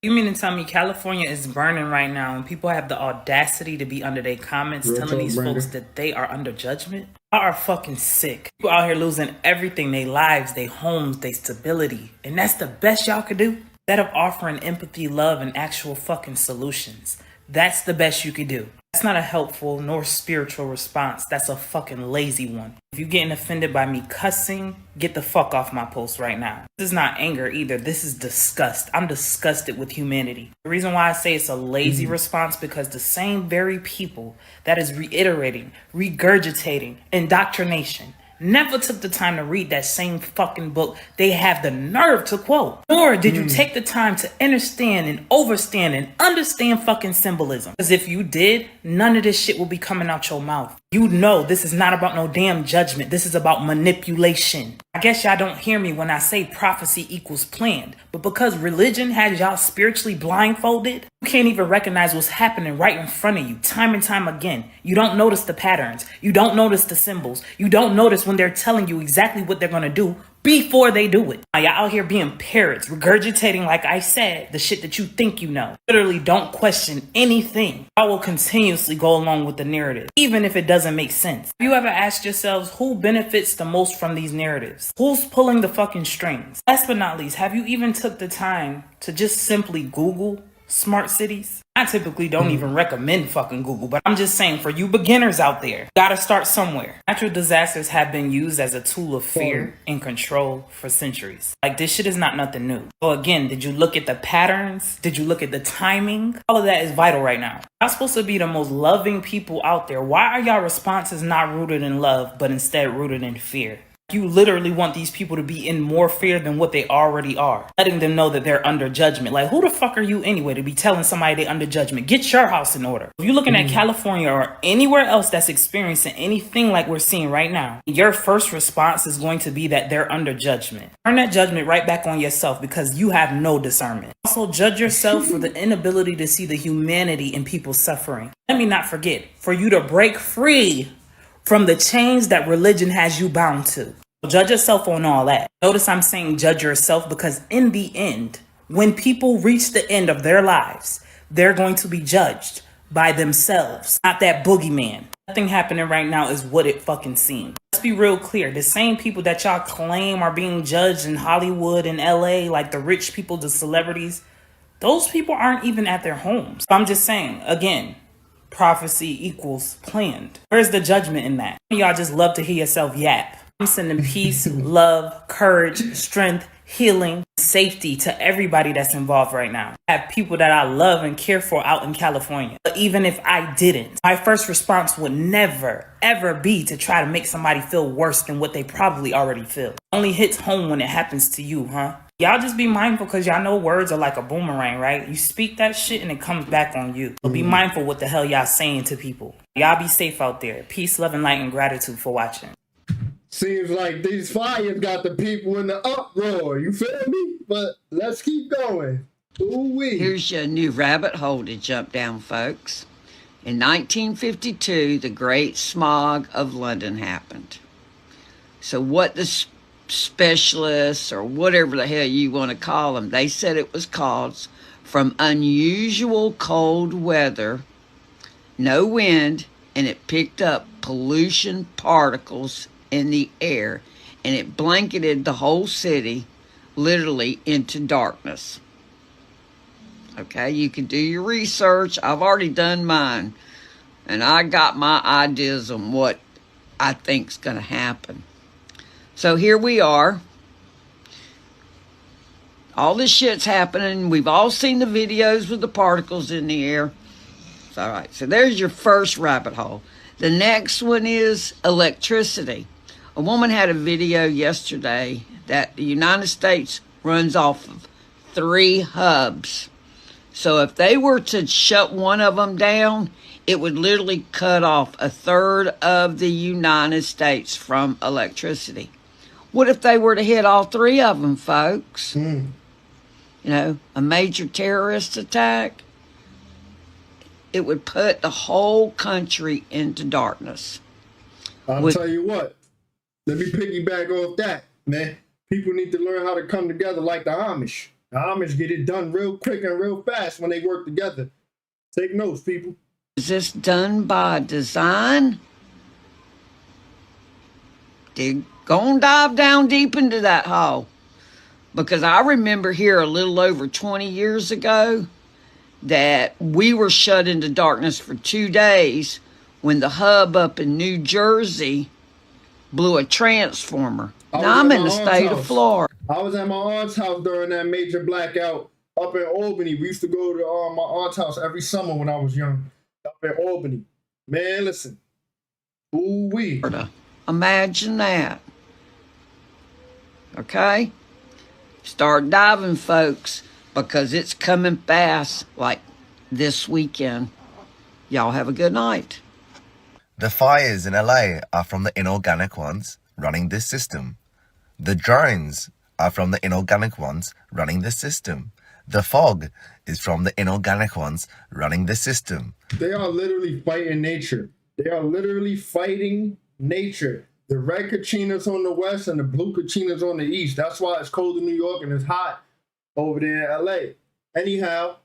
You mean to tell me California is burning right now and people have the audacity to be under their comments telling these folks that they are under judgment? Y'all are fucking sick. People out here losing everything, their lives, their homes, their stability. And that's the best y'all could do? instead of offering empathy, love, and actual fucking solutions. That's the best you could do. That's not a helpful nor spiritual response. That's a fucking lazy one. If you're getting offended by me cussing, get the fuck off my post right now. This is not anger either. This is disgust. I'm disgusted with humanity. The reason why I say it's a lazy response, because the same very people that is reiterating, regurgitating, indoctrination never took the time to read that same fucking book they have the nerve to quote. Nor did you take the time to understand and overstand and understand fucking symbolism. Because if you did, none of this shit will be coming out your mouth. You know this is not about no damn judgment. This is about manipulation. I guess y'all don't hear me when I say prophecy equals planned. But because religion has y'all spiritually blindfolded, you can't even recognize what's happening right in front of you time and time again. You don't notice the patterns. You don't notice the symbols. You don't notice when they're telling you exactly what they're going to do before they do it. Now, y'all out here being parrots, regurgitating, like I said, the shit that you think you know. Literally don't question anything. I will continuously go along with the narrative, even if it doesn't make sense. Have you ever asked yourselves who benefits the most from these narratives? Who's pulling the fucking strings? Last but not least, have you even took the time to just simply Google smart cities? I typically don't even recommend fucking Google, but I'm just saying for you beginners out there, gotta start somewhere. Natural disasters have been used as a tool of fear and control for centuries. Like, this shit is not nothing new. So again, did you look at the patterns? Did you look at the timing? All of that is vital right now. Y'all supposed to be the most loving people out there. Why are y'all responses not rooted in love, but instead rooted in fear? You literally want these people to be in more fear than what they already are. Letting them know that they're under judgment. Like, who the fuck are you anyway to be telling somebody they're under judgment? Get your house in order. If you're looking at California or anywhere else that's experiencing anything like we're seeing right now, your first response is going to be that they're under judgment. Turn that judgment right back on yourself because you have no discernment. Also, judge yourself for the inability to see the humanity in people's suffering. Let me not forget, for you to break free from the chains that religion has you bound to. Judge yourself on all that. Notice I'm saying judge yourself because in the end, when people reach the end of their lives, they're going to be judged by themselves, not that boogeyman. Nothing happening right now is what it fucking seems. Let's be real clear. The same people that y'all claim are being judged in Hollywood and LA, like the rich people, the celebrities, those people aren't even at their homes. I'm just saying, again, prophecy equals planned. Where's the judgment in that? Y'all just love to hear yourself yap. I'm sending peace, love, courage, strength, healing, safety to everybody that's involved right now. I have people that I love and care for out in California. But even if I didn't, my first response would never, ever be to try to make somebody feel worse than what they probably already feel. It only hits home when it happens to you, huh? Y'all just be mindful because y'all know words are like a boomerang, right? You speak that shit and it comes back on you. So be mindful what the hell y'all saying to people. Y'all be safe out there. Peace, love, and light, and gratitude for watching. Seems like these fires got the people in the uproar. You feel me? But let's keep going. Ooh-wee. Here's your new rabbit hole to jump down, folks. In 1952, the Great Smog of London happened. So what the specialists, or whatever the hell you want to call them, they said it was caused from unusual cold weather, no wind, and it picked up pollution particles in the air, and it blanketed the whole city literally into darkness. Okay, you can do your research. I've already done mine, and I got my ideas on what I think's going to happen. So here we are. All this shit's happening. We've all seen the videos with the particles in the air. All right, so there's your first rabbit hole. The next one is electricity. A woman had a video yesterday that the United States runs off of 3 hubs. So if they were to shut one of them down, it would literally cut off 1/3 of the United States from electricity. What if they were to hit all 3 of them, folks? You know, a major terrorist attack? It would put the whole country into darkness. I'll tell you what. Let me piggyback off that, man. People need to learn how to come together like the Amish. The Amish get it done real quick and real fast when they work together. Take notes, people. Is this done by design? Go and dive down deep into that hole. Because I remember here a little over 20 years ago that we were shut into darkness for 2 days when the hub up in New Jersey blew a transformer. Now I'm in the state of Florida. I was at my aunt's house during that major blackout up in Albany. We used to go to my aunt's house every summer when I was young. Up in Albany. Man, listen. Ooh-wee. Imagine that. Okay? Start diving, folks, because it's coming fast like this weekend. Y'all have a good night. The fires in LA are from the inorganic ones running this system. The drones are from the inorganic ones running this system. The fog is from the inorganic ones running the system. They are literally fighting nature. They are literally fighting nature. The red Kachinas on the west and the blue Kachinas on the east. That's why it's cold in New York and it's hot over there in LA. Anyhow,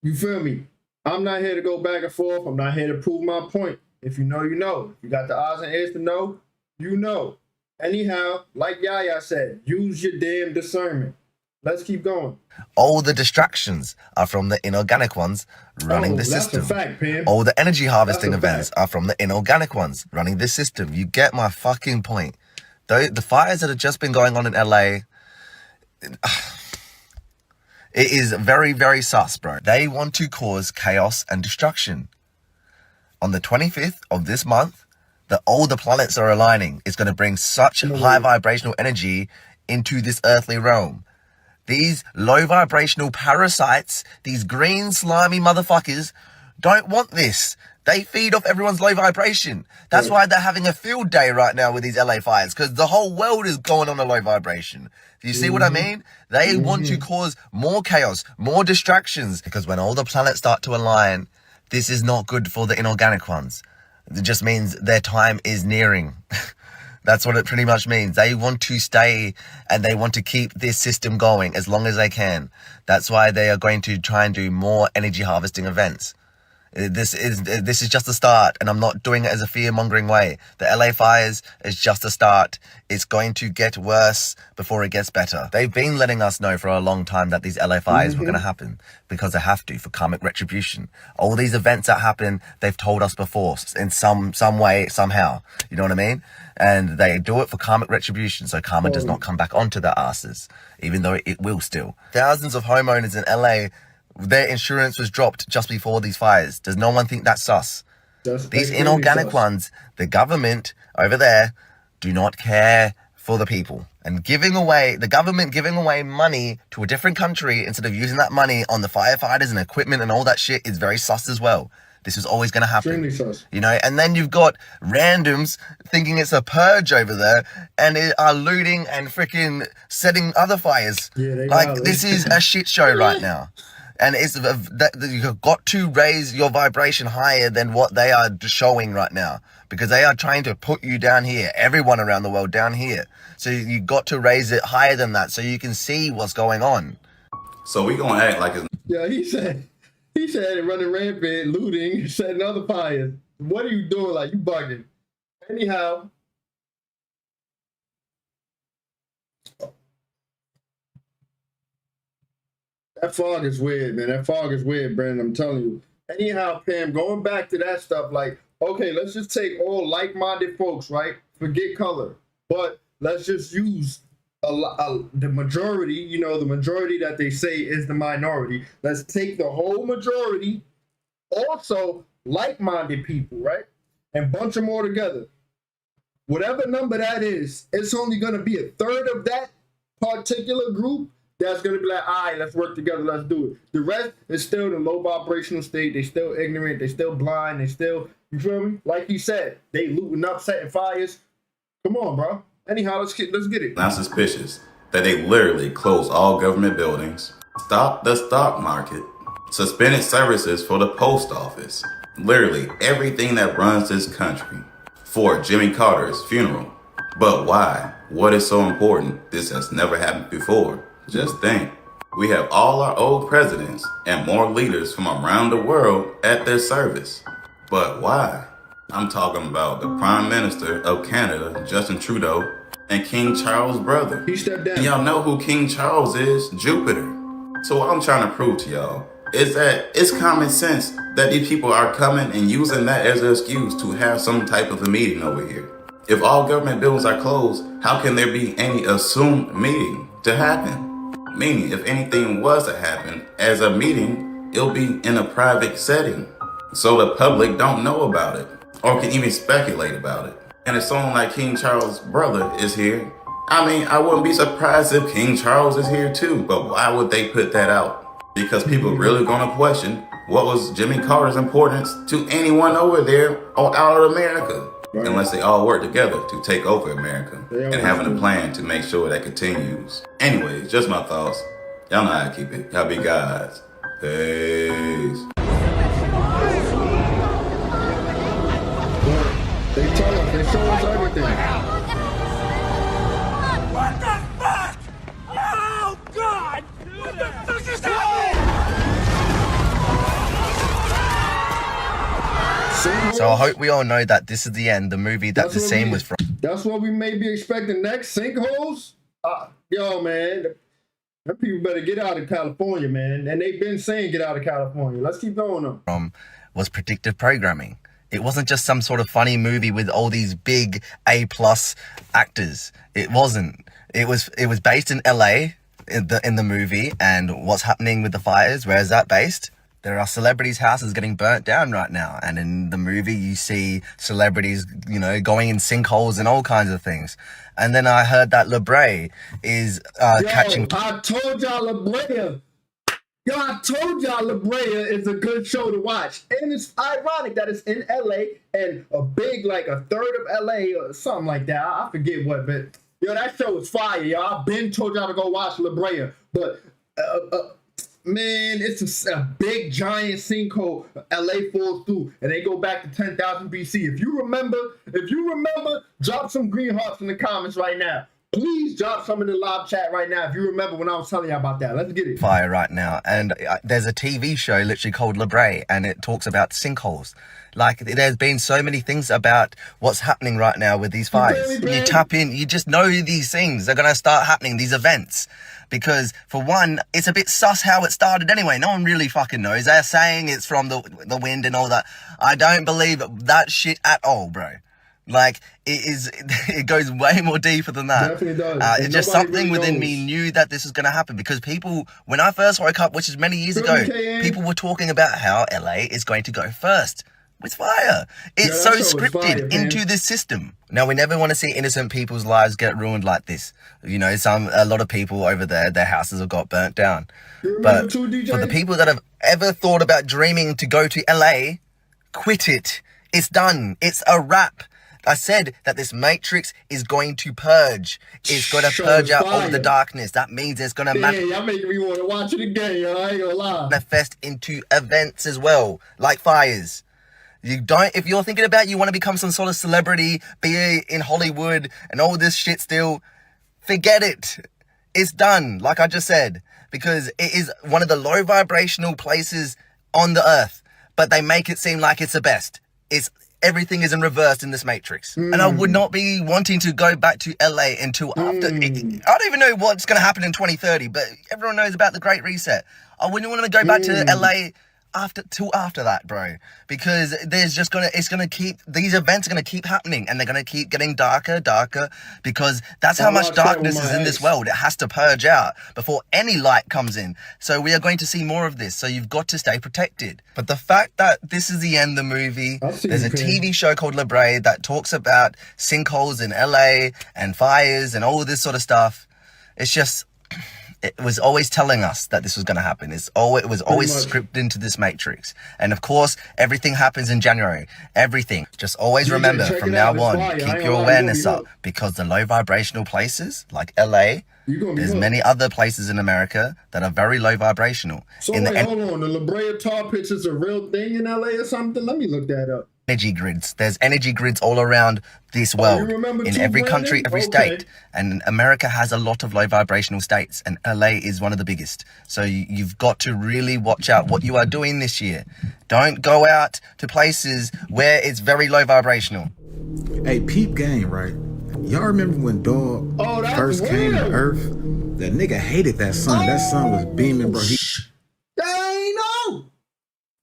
you feel me? I'm not here to go back and forth. I'm not here to prove my point. If you know, you know. If you got the eyes and ears to know, you know. Anyhow, like Yaya said, use your damn discernment. Let's keep going. All the distractions are from the inorganic ones running the system. That's a fact, Pam. All the energy harvesting events are from the inorganic ones running this system. You get my fucking point. The fires that have just been going on in LA, it is very, very sus, bro. They want to cause chaos and destruction. On the 25th of this month, all the planets are aligning. It's going to bring such high vibrational energy into this earthly realm. These low vibrational parasites, these green slimy motherfuckers, don't want this. They feed off everyone's low vibration. That's why they're having a field day right now with these LA fires, because the whole world is going on a low vibration. Do you see what I mean? They want to cause more chaos, more distractions, because when all the planets start to align, this is not good for the inorganic ones. It just means their time is nearing. That's what it pretty much means. They want to stay and they want to keep this system going as long as they can. That's why they are going to try and do more energy harvesting events. This is just a start, and I'm not doing it as a fear-mongering way. The LA fires is just a start. It's going to get worse before it gets better. They've been letting us know for a long time that these LA fires were going to happen because they have to, for karmic retribution. All these events that happen, they've told us before in some way, somehow. You know what I mean? And they do it for karmic retribution, so karma does not come back onto their asses, even though it will still. Thousands of homeowners in LA, their insurance was dropped just before these fires. Does no one think that's sus? These inorganic ones, the government over there, do not care for the people. And the government giving away money to a different country instead of using that money on the firefighters and equipment and all that shit is very sus as well. This is always going to happen. You know, and then you've got randoms thinking it's a purge over there and are looting and freaking setting other fires. Yeah, this is a shit show right now. And it's you've got to raise your vibration higher than what they are showing right now, because they are trying to put you down here, everyone around the world down here. So you got to raise it higher than that so you can see what's going on. So we gonna act like it's... Yeah, he said running rampant, looting, setting other fires. What are you doing? Like, you bugging. Anyhow. That fog is weird, man. That fog is weird, Brandon. I'm telling you. Anyhow, Pam, going back to that stuff, like, okay, let's just take all like-minded folks, right? Forget color. But let's just use the majority, you know, the majority that they say is the minority. Let's take the whole majority, also like-minded people, right? And bunch them all together. Whatever number that is, it's only going to be a third of that particular group that's going to be like, all right, let's work together, let's do it. The rest is still in a low vibrational state. They still ignorant. They still blind. They still, you feel me? Like he said, they looting up, setting fires. Come on, bro. Anyhow, let's get it. I'm suspicious that they literally closed all government buildings, stopped the stock market, suspended services for the post office, literally everything that runs this country for Jimmy Carter's funeral. But why? What is so important? This has never happened before. Just think, we have all our old presidents and more leaders from around the world at their service. But why? I'm talking about the Prime Minister of Canada, Justin Trudeau, and King Charles' brother. He stepped down. And y'all know who King Charles is, Jupiter. So what I'm trying to prove to y'all is that it's common sense that these people are coming and using that as an excuse to have some type of a meeting over here. If all government buildings are closed, how can there be any assumed meeting to happen? Meaning, if anything was to happen as a meeting, it'll be in a private setting, so the public don't know about it or can even speculate about it. And if someone like King Charles' brother is here, I mean, I wouldn't be surprised if King Charles is here too, but why would they put that out? Because people really gonna question what was Jimmy Carter's importance to anyone over there or out of America, unless they all work together to take over America and having a plan to make sure that continues. Anyways, just my thoughts. Y'all know how to keep it. Y'all be guys. Peace. They tell us, they show us everything. What the fuck? Oh, God! What the fuck is happening? So I hope we all know that this is the end, the movie that the scene was from. That's what we may be expecting next. Sinkholes? Yo, man. Them people better get out of California, man. And they've been saying get out of California. Let's keep going on. From was predictive programming. It wasn't just some sort of funny movie with all these big A+ actors. It wasn't. It was based in LA in the movie, and what's happening with the fires, where is that based? There are celebrities' houses getting burnt down right now, and in the movie you see celebrities, you know, going in sinkholes and all kinds of things. And then I heard that La Brea is catching. I told y'all La Brea. Yo, I told y'all La Brea is a good show to watch. And it's ironic that it's in LA and a big, like a third of LA or something like that. I forget what, but yo, that show is fire, y'all. I've been told y'all to go watch La Brea. But, man, it's a big, giant sinkhole LA falls through. And they go back to 10,000 BC. If you remember, drop some green hearts in the comments right now. Please drop some in the live chat right now if you remember when I was telling you about that. Let's get it. Fire right now. And there's a TV show literally called La Brea, and it talks about sinkholes. Like, there's been so many things about what's happening right now with these fires. When you tap in, you just know these things are going to start happening, these events. Because, for one, it's a bit sus how it started anyway. No one really fucking knows. They're saying it's from the wind and all that. I don't believe that shit at all, bro. Like, it goes way more deeper than that. Definitely does. It's just something within me knew that this was going to happen, because people, when I first woke up, which is many years ago, people were talking about how LA is going to go first with fire. It's so scripted into this system. Now, we never want to see innocent people's lives get ruined like this. You know, a lot of people over there, their houses have got burnt down. But for the people that have ever thought about dreaming to go to LA, quit it. It's done. It's a wrap. I said that this matrix is going to purge. It's going to purge out all the darkness. That means it's going to y'all making me want to watch it again, yo. I ain't gonna lie. Manifest into events as well, like fires. If you're thinking about you want to become some sort of celebrity, be in Hollywood and all this shit still, forget it. It's done, like I just said, because it is one of the low vibrational places on the earth, but they make it seem like it's the best. Everything is in reverse in this matrix. And I would not be wanting to go back to LA until after. I don't even know what's going to happen in 2030, but everyone knows about the Great Reset. I wouldn't want to go back to LA after that, bro, because these events are gonna keep happening, and they're gonna keep getting darker, because that's how much darkness is in this world. It has to purge out before any light comes in. So we are going to see more of this. So you've got to stay protected. But the fact that this is the end of the movie, there's a TV show called La Brea that talks about sinkholes in LA and fires and all this sort of stuff. It's just, it was always telling us that this was going to happen. It was always scripted into this matrix. And of course, everything happens in January. Everything. Just always remember, from now on, keep your awareness up, because the low vibrational places like LA, there's many other places in America that are very low vibrational. So hold on, the La Brea tar pits is a real thing in LA or something? Let me look that up. Energy grids. There's energy grids all around this world, in every country, every state. And America has a lot of low vibrational states, and LA is one of the biggest. So you've got to really watch out what you are doing this year. Don't go out to places where it's very low vibrational. Hey, peep game, right? Y'all remember when Dog first came to Earth? That nigga hated that sun. That sun was beaming, bro. I know.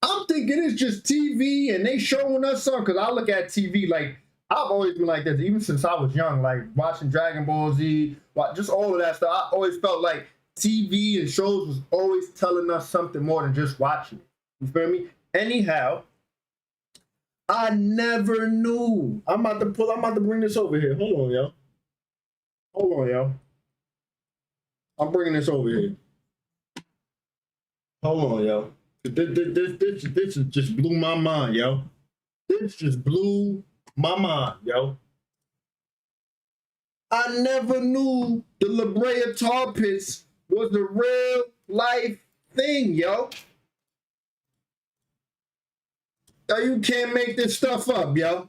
I'm thinking it's just TV and they showing us something, because I look at TV like, I've always been like this, even since I was young, like watching Dragon Ball Z, just all of that stuff. I always felt like TV and shows was always telling us something more than just watching it. You feel me? Anyhow, I never knew. I'm about to bring this over here. Hold on, yo. I'm bringing this over here. Hold on, yo. This just blew my mind, yo. This just blew my mind, yo. I never knew the La Brea Tar Pits was a real life thing, yo. You can't make this stuff up, yo.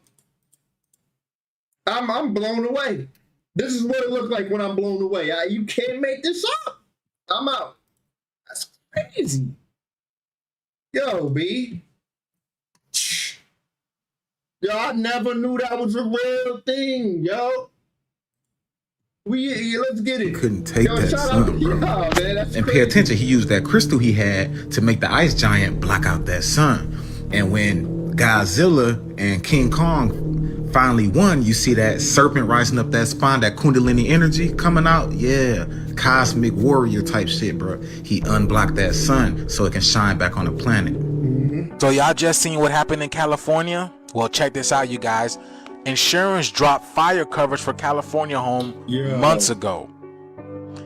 I'm blown away. This is what it looks like when I'm blown away. You can't make this up. I'm out. That's crazy. Yo, B. Yo, I never knew that was a real thing, yo. Let's get it. Couldn't take that sun, bro. Man, and pay attention, he used that crystal he had to make the ice giant block out that sun. And when Godzilla and King Kong finally won, you see that serpent rising up that spine, that Kundalini energy coming out. Yeah, cosmic warrior type shit, bro. He unblocked that sun so it can shine back on the planet. So y'all just seen what happened in California? Well, check this out, you guys. Insurance dropped fire coverage for California home months ago.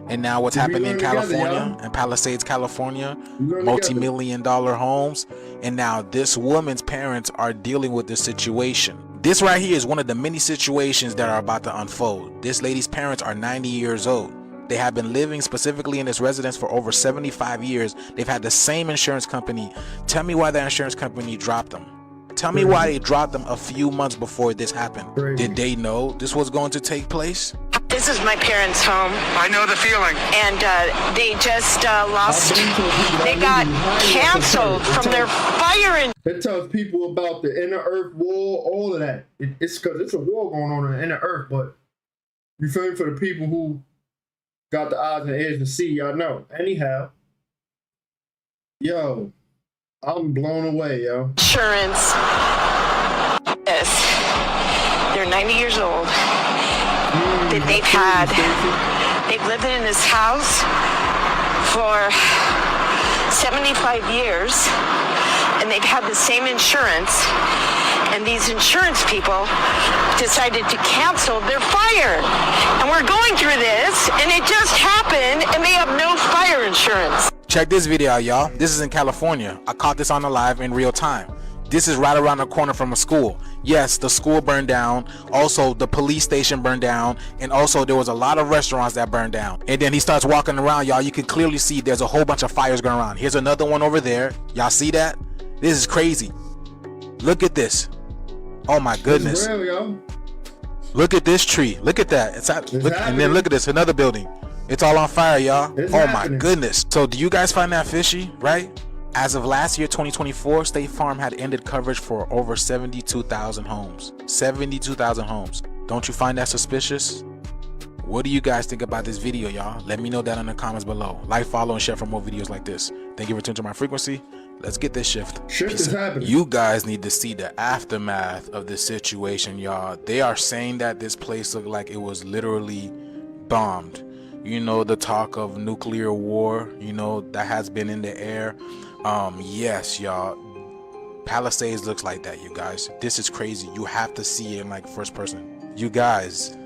And now what's happening in California, in Palisades, California, multi-million-dollar homes. And now this woman's parents are dealing with this situation. This right here is one of the many situations that are about to unfold. This lady's parents are 90 years old. They have been living specifically in this residence for over 75 years. They've had the same insurance company. Tell me why that insurance company dropped them. Tell me why they dropped them a few months before this happened. Did they know this was going to take place? This is my parents' home. I know the feeling. And they just lost. They got canceled from their fire. It tells people about the inner earth war, all of that. It's because it's a war going on in the inner earth, but you feel me? For the people who got the eyes and ears to see, y'all know. Anyhow, yo, I'm blown away, yo. Insurance. Yes. They're 90 years old. They've lived in this house for 75 years, and they've had the same insurance. And these insurance people decided to cancel their fire. And we're going through this, and it just happened, and they have no fire insurance. Check this video out, y'all. This is in California. I caught this on the live in real time. This is right around the corner from a school. Yes, the school burned down. Also, the police station burned down. And also, there was a lot of restaurants that burned down. And then he starts walking around, y'all. You can clearly see there's a whole bunch of fires going around. Here's another one over there. Y'all see that? This is crazy. Look at this. Oh my goodness. Real, yo. Look at this tree. Look at that. And then look at this, another building. It's all on fire, y'all. My goodness. So do you guys find that fishy, right? As of last year, 2024, State Farm had ended coverage for over 72,000 homes. 72,000 homes. Don't you find that suspicious? What do you guys think about this video, y'all? Let me know that in the comments below. Like, follow, and share for more videos like this. Thank you for tuning to my frequency. Let's get this shift. Shift is happening. You guys need to see the aftermath of this situation, y'all. They are saying that this place looked like it was literally bombed. You know, the talk of nuclear war, you know, that has been in the air. Yes, y'all. Palisades looks like that, you guys. This is crazy. You have to see it in like first person. You guys,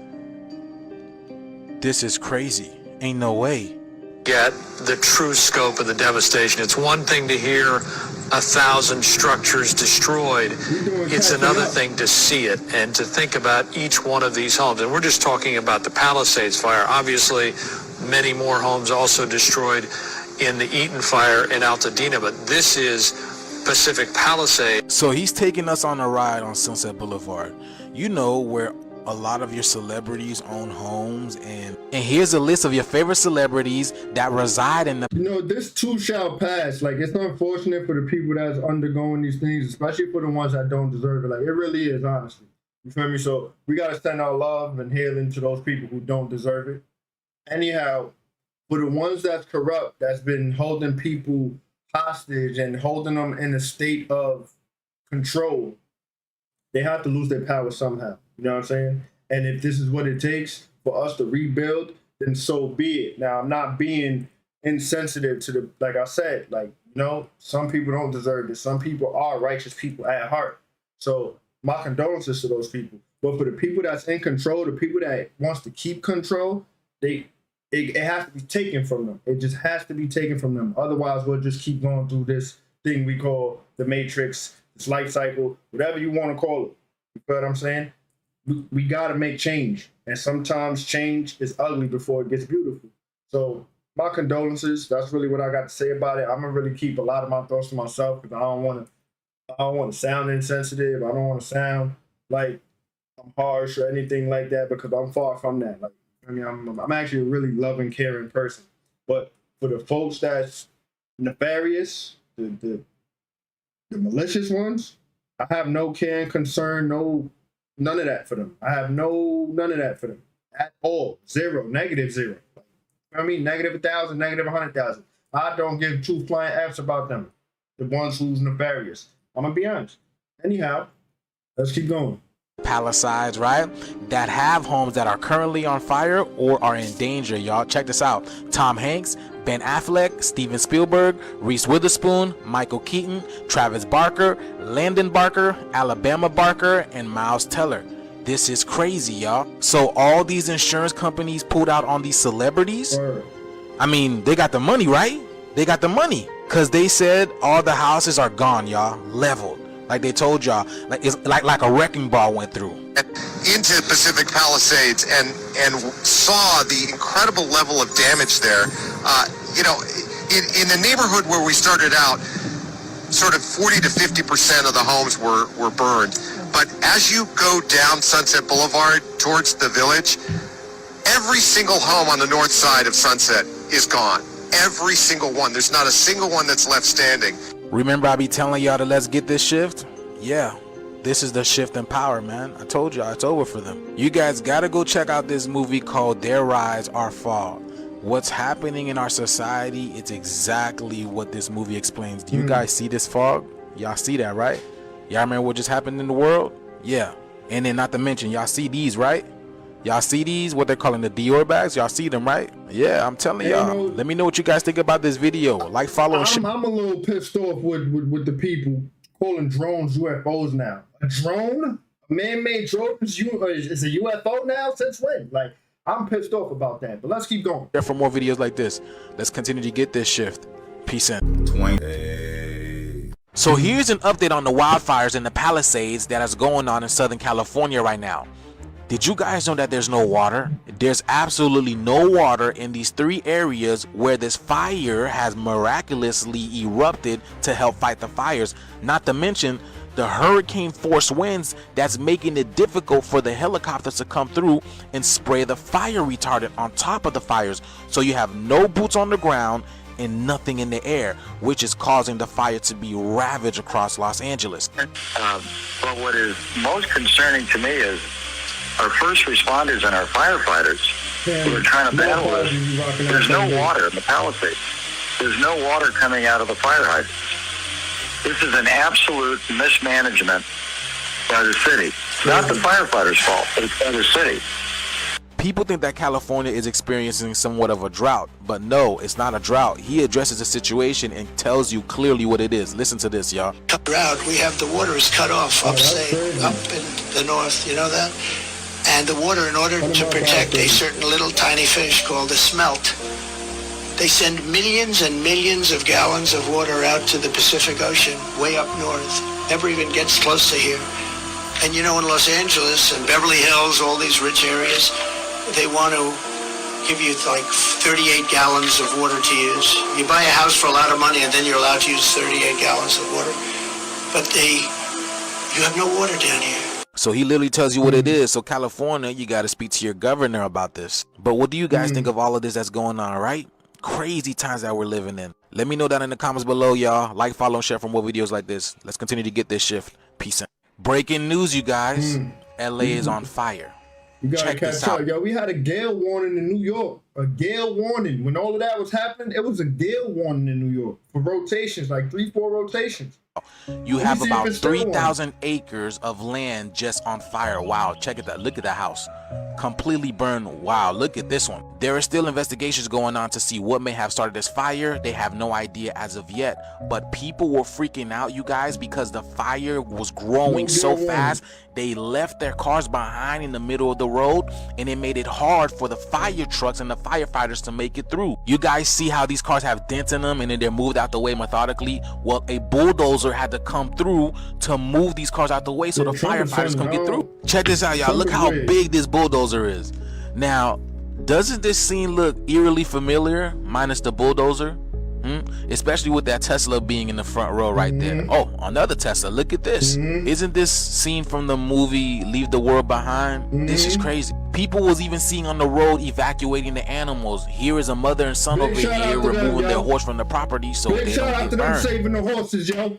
this is crazy. Ain't no way. Get the true scope of the devastation. It's one thing to hear 1,000 structures destroyed. It's another thing to see it and to think about each one of these homes. And we're just talking about the Palisades fire. Obviously, many more homes also destroyed in the Eaton fire in Altadena, but this is Pacific Palisades. So he's taking us on a ride on Sunset Boulevard. You know, where a lot of your celebrities own homes, and here's a list of your favorite celebrities that reside in the... You know, this too shall pass. Like, it's unfortunate for the people that's undergoing these things, especially for the ones that don't deserve it. Like, it really is, honestly. You feel me? So we gotta send our love and healing to those people who don't deserve it. Anyhow, for the ones that's corrupt, that's been holding people hostage and holding them in a state of control, they have to lose their power somehow. You know what I'm saying? And if this is what it takes for us to rebuild, then so be it. Now, I'm not being insensitive to the, like I said, like, you know, some people don't deserve this. Some people are righteous people at heart. So my condolences to those people. But for the people that's in control, the people that wants to keep control, it has to be taken from them. It just has to be taken from them. Otherwise, we'll just keep going through this thing we call the Matrix, this life cycle, whatever you want to call it. You know what I'm saying? We got to make change. And sometimes change is ugly before it gets beautiful. So my condolences. That's really what I got to say about it. I'm going to really keep a lot of my thoughts to myself because I don't want to sound insensitive. I don't want to sound like I'm harsh or anything like that because I'm far from that. Like, I mean, I'm actually a really loving, caring person. But for the folks that's nefarious, the malicious ones, I have no care and concern, none of that for them. I have none of that for them at all. Zero, negative zero. I mean, negative 1,000, negative 100,000. I don't give two flying F's about them. The ones who's nefarious. I'm gonna be honest. Anyhow, let's keep going. Palisades, right? That have homes that are currently on fire or are in danger, y'all. Check this out. Tom Hanks, Ben Affleck, Steven Spielberg, Reese Witherspoon, Michael Keaton, Travis Barker, Landon Barker, Alabama Barker, and Miles Teller. This is crazy, y'all. So all these insurance companies pulled out on these celebrities. I mean, they got the money, right? They got the money because they said all the houses are gone, y'all, leveled. Like they told y'all, like it's like a wrecking ball went through. Into Pacific Palisades and saw the incredible level of damage there. You know, in the neighborhood where we started out, sort of 40 to 50% of the homes were burned. But as you go down Sunset Boulevard towards the village, every single home on the north side of Sunset is gone. Every single one. There's not a single one that's left standing. Remember I be telling y'all to let's get this shift? Yeah, this is the shift in power, man. I told y'all it's over for them. You guys gotta go check out this movie called Their Rise, Our Fall. What's happening in our society, it's exactly what this movie explains. Do you guys see this fog? Y'all see that, right? Y'all remember what just happened in the world? Yeah. And then not to mention, y'all see these, right? Y'all see these, what they're calling the Dior bags? Y'all see them, right? Yeah, I'm telling y'all. Let me know what you guys think about this video. Like, follow, and share. I'm a little pissed off with the people calling drones UFOs now. A drone? A man-made drone is a UFO now? Since when? Like, I'm pissed off about that. But let's keep going. For more videos like this, let's continue to get this shift. Peace in. So here's an update on the wildfires in the Palisades that is going on in Southern California right now. Did you guys know that there's no water? There's absolutely no water in these three areas where this fire has miraculously erupted to help fight the fires. Not to mention the hurricane force winds that's making it difficult for the helicopters to come through and spray the fire retardant on top of the fires. So you have no boots on the ground and nothing in the air, which is causing the fire to be ravaged across Los Angeles. But what is most concerning to me is our first responders and our firefighters who are trying to battle this. There's no water in the Palisades. There's no water coming out of the fire hydrants. This is an absolute mismanagement by the city. It's not the firefighters' fault, but it's by the city. People think that California is experiencing somewhat of a drought, but no, it's not a drought. He addresses the situation and tells you clearly what it is. Listen to this, y'all. Drought, we have the water is cut off upstate, up in the north, you know that? And the water, in order to protect a certain little tiny fish called a smelt, they send millions and millions of gallons of water out to the Pacific Ocean, way up north. Never even gets close to here. And you know, in Los Angeles and Beverly Hills, all these rich areas, they want to give you like 38 gallons of water to use. You buy a house for a lot of money and then you're allowed to use 38 gallons of water. But you have no water down here. So he literally tells you what it is. So California, you got to speak to your governor about this. But what do you guys think of all of this that's going on, right? Crazy times that we're living in. Let me know down in the comments below, y'all. Like, follow, and share for more videos like this. Let's continue to get this shift. Peace out. Breaking news, you guys. LA is on fire. You gotta Check this catch up. out. Yo, we had a gale warning in New York. A gale warning. When all of that was happening, it was a gale warning in New York for rotations, like 3-4 rotations. You have about 3,000 acres of land just on fire. Wow, check it out. Look at the house. Completely burned. Wow, look at this one. There are still investigations going on to see what may have started this fire. They have no idea as of yet, but people were freaking out, you guys, because the fire was growing so fast. They left their cars behind in the middle of the road, and it made it hard for the fire trucks and the firefighters to make it through. You guys see how these cars have dents in them and then they're moved out the way methodically? Well, a bulldozer had to come through to move these cars out the way so the firefighters can get through. Check this out, y'all. Look how big this bulldozer is. Now, doesn't this scene look eerily familiar, minus the bulldozer? Especially with that Tesla being in the front row right there. Oh, another Tesla. Look at this. Isn't this scene from the movie Leave the World Behind? This is crazy. People was even seeing on the road evacuating the animals. Here is a mother and son over here removing their horse from the property so they don't get burned. Saving the horses, yo.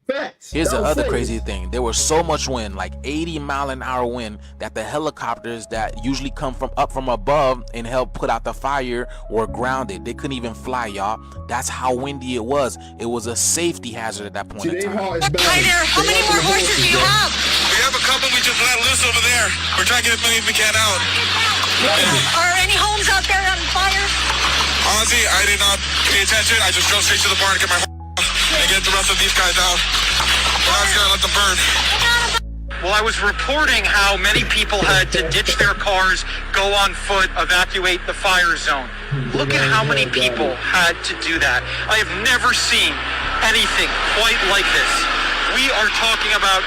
Facts. Here's the other crazy thing. There was so much wind, like 80-mile-an-hour wind, that the helicopters that usually come up from above and help put out the fire were grounded. They couldn't even fly, y'all. That's how windy it was. It was a safety hazard at that point in time. Hi there. How many more horses do you have? We have a couple we just let loose over there. We're trying to get as many as we can out. Are any homes out there on fire? Honestly, I did not pay attention. I just drove straight to the barn to get my and get the rest of these guys out. I was gonna let them burn. Well, I was reporting how many people had to ditch their cars, go on foot, evacuate the fire zone. Look at how many people had to do that. I have never seen anything quite like this. We are talking about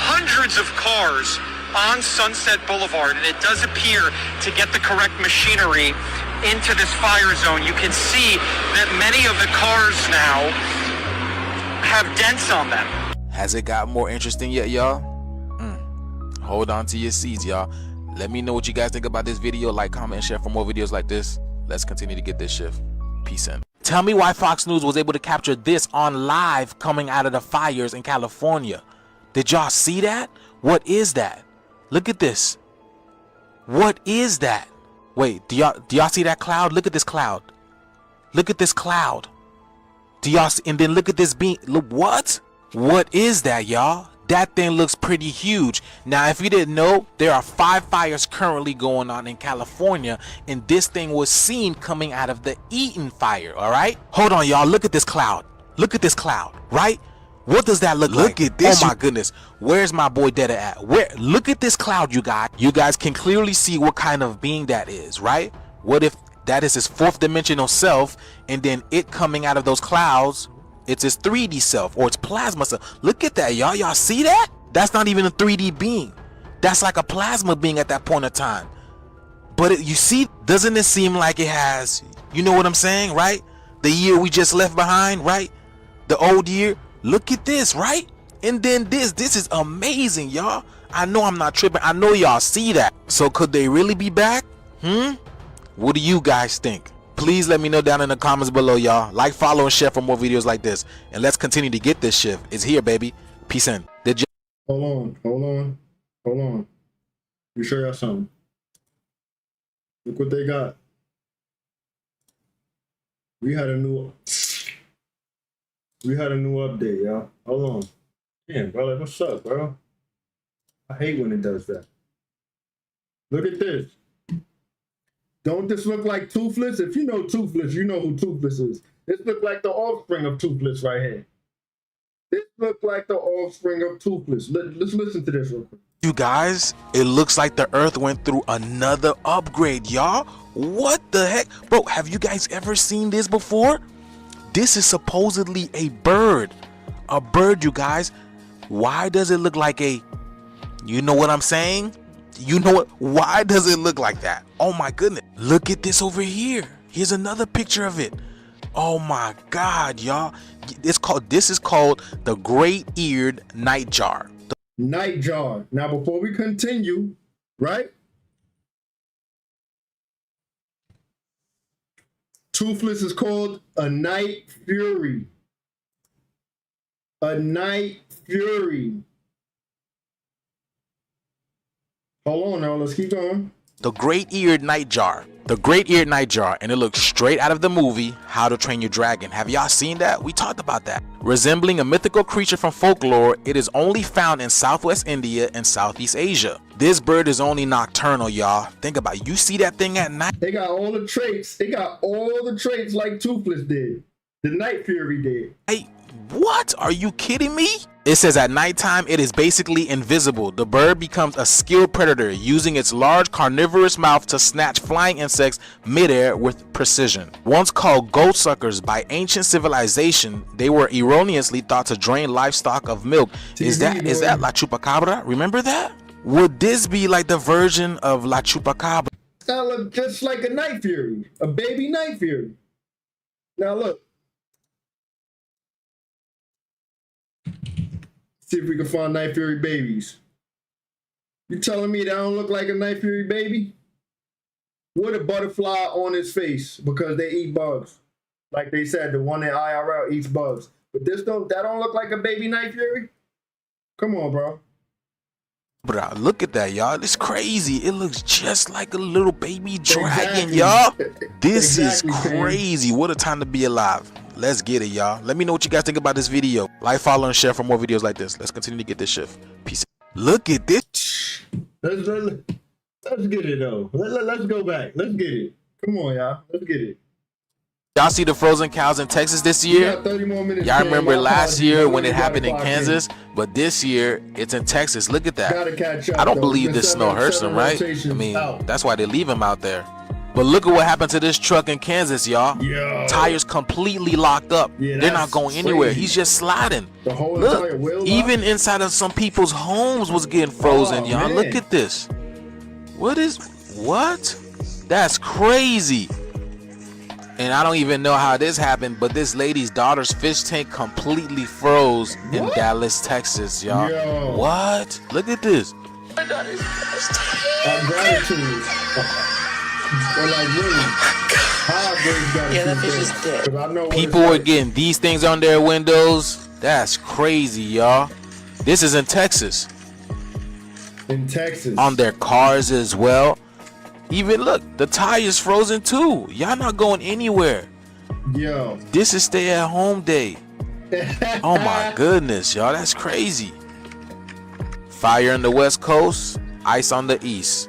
hundreds of cars on Sunset Boulevard, and it does appear to get the correct machinery into this fire zone. You can see that many of the cars now have dents on them. Has it got more interesting yet, y'all? Hold on to your seats, y'all. Let me know what you guys think about this video. Like, comment, and share for more videos like this. Let's continue to get this shift. Peace in. Tell me why Fox News was able to capture this on live coming out of the fires in California. Did y'all see that? What is that? Look at this. What is that? Wait, do y'all see that cloud? Look at this cloud. Look at this cloud. Do y'all see? And then look at this beam. Look, what? What is that, y'all? That thing looks pretty huge. Now, if you didn't know, there are 5 fires currently going on in California, and this thing was seen coming out of the Eaton fire, all right? Hold on, y'all. Look at this cloud. Look at this cloud, right? What does that look like? Look at this. Oh my goodness. Where's my boy Detta at? Where? Look at this cloud, you guys. You guys can clearly see what kind of being that is, right? What if that is his 4th dimensional self, and then it coming out of those clouds, it's his 3D self, or its plasma self. Look at that, y'all. Y'all see that? That's not even a 3D being. That's like a plasma being at that point of time. But you see, doesn't it seem like it has, you know what I'm saying, right? The year we just left behind, right? The old year. Look at this, right? And then this is amazing, y'all. I know I'm not tripping. I know y'all see that. So could they really be back? What do you guys think? Please let me know down in the comments below, y'all. Like, follow, and share for more videos like this. And let's continue to get this shift. It's here, baby. Peace in. Hold on. You sure got something? Look what they got. We had a new update, y'all. Hold on. Damn, bro, like, what's up, bro? I hate when it does that. Look at this. Don't this look like Toothless? If you know Toothless, you know who Toothless is. This look like the offspring of Toothless right here. This look like the offspring of Toothless. Let's listen to this real quick. You guys, it looks like the Earth went through another upgrade, y'all. What the heck? Bro, have you guys ever seen this before? This is supposedly a bird. A bird, you guys. Why does it look like a... You know what I'm saying? You know what? Why does it look like that? Oh my goodness. Look at this over here. Here's another picture of it. Oh my God, y'all. This is called the great-eared nightjar. Nightjar. Now, before we continue, right? Toothless is called a night fury. A night fury. Hold on now, let's keep going. The great-eared nightjar. The great-eared nightjar, and it looks straight out of the movie How to Train Your Dragon. Have y'all seen that? We talked about that. Resembling a mythical creature from folklore, it is only found in Southwest India and Southeast Asia. This bird is only nocturnal, y'all. Think about it. You see that thing at night. They got all the traits. They got all the traits like Toothless did. The Night Fury did. Hey, what? Are you kidding me? It says at nighttime it is basically invisible. The bird becomes a skilled predator, using its large carnivorous mouth to snatch flying insects midair with precision. Once called goatsuckers by ancient civilization, they were erroneously thought to drain livestock of milk. Is that La Chupacabra? Remember that? Would this be like the version of La Chupacabra? That look just like a Night Fury, a baby Night Fury. Now look. See if we can find Night Fury babies. You telling me that don't look like a Night Fury baby? With a butterfly on his face because they eat bugs. Like they said, the one in IRL eats bugs. But that don't look like a baby Night Fury? Come on, bro. Bro, look at that, y'all. It's crazy. It looks just like a little baby dragon, y'all. This is crazy. What a time to be alive. Let's get it, y'all. Let me know what you guys think about this video. Like, follow, and share for more videos like this. Let's continue to get this shit. Peace. Look at this. Let's get it, though. Let's go back. Let's get it. Come on, y'all. Let's get it. Y'all see the frozen cows in Texas this year? 30 more minutes. Y'all remember last year when it happened in Kansas? But this year, it's in Texas. Look at that. Gotta catch up, I don't believe this snow hurts them, right? I mean, that's why they leave them out there. But look at what happened to this truck in Kansas, y'all. Yo. Tires completely locked up. Yeah, they're not going anywhere. crazy. He's just sliding. The whole Look, entire wheel even inside of some people's homes was getting frozen, y'all. man. Look at this. What? That's crazy. And I don't even know how this happened, but this lady's daughter's fish tank completely froze in Dallas, Texas, y'all. Yo. What? Look at this. Gratitude. Or like really, that fish is dead. People are getting these things on their windows. That's crazy, y'all. This is in Texas. In Texas. On their cars as well. Even look, the tire's frozen too. Y'all not going anywhere. Yo. This is stay at home day. Oh my goodness, y'all. That's crazy. Fire on the West Coast, ice on the East.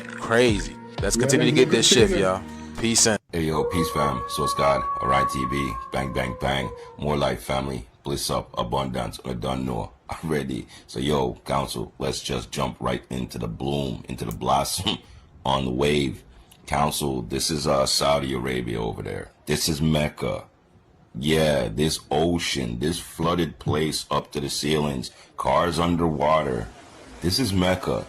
Crazy. Let's continue to get this shit, y'all. Peace and Hey yo, peace fam. Source God, alright TV, bang bang bang, more life family, bliss up, abundance, I don't know, I'm ready. So yo, council, let's just jump right into the bloom, into the blossom, on the wave. Council, this is Saudi Arabia over there. This is Mecca. Yeah, this ocean, this flooded place up to the ceilings, cars underwater. This is Mecca.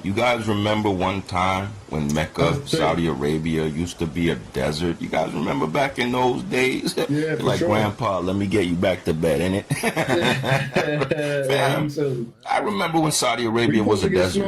You guys remember one time when Mecca, Saudi Arabia used to be a desert? You guys remember back in those days? Yeah, for like, sure. Grandpa, let me get you back to bed, innit? Fam, I remember when Saudi Arabia was a desert.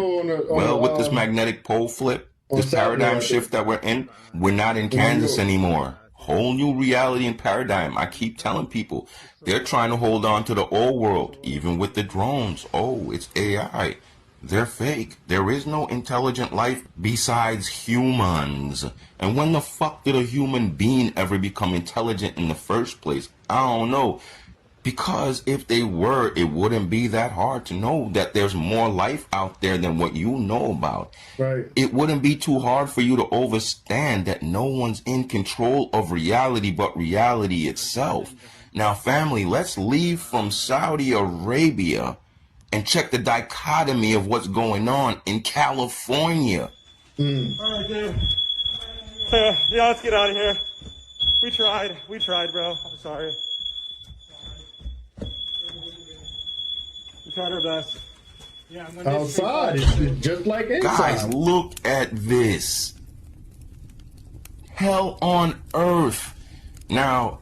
Well, with this magnetic pole flip, this paradigm shift that we're in, we're not in Kansas anymore. Whole new reality and paradigm. I keep telling people, they're trying to hold on to the old world, even with the drones. Oh, it's AI. They're fake. There is no intelligent life besides humans. And when the fuck did a human being ever become intelligent in the first place? I don't know. Because if they were, it wouldn't be that hard to know that there's more life out there than what you know about. Right. It wouldn't be too hard for you to understand that no one's in control of reality but reality itself. Now, family, let's leave from Saudi Arabia and check the dichotomy of what's going on in California. All right, dude. Yeah, let's get out of here. We tried, bro. I'm sorry. We tried our best. Yeah, outside, it's just like inside. Guys, look at this. Hell on earth. Now,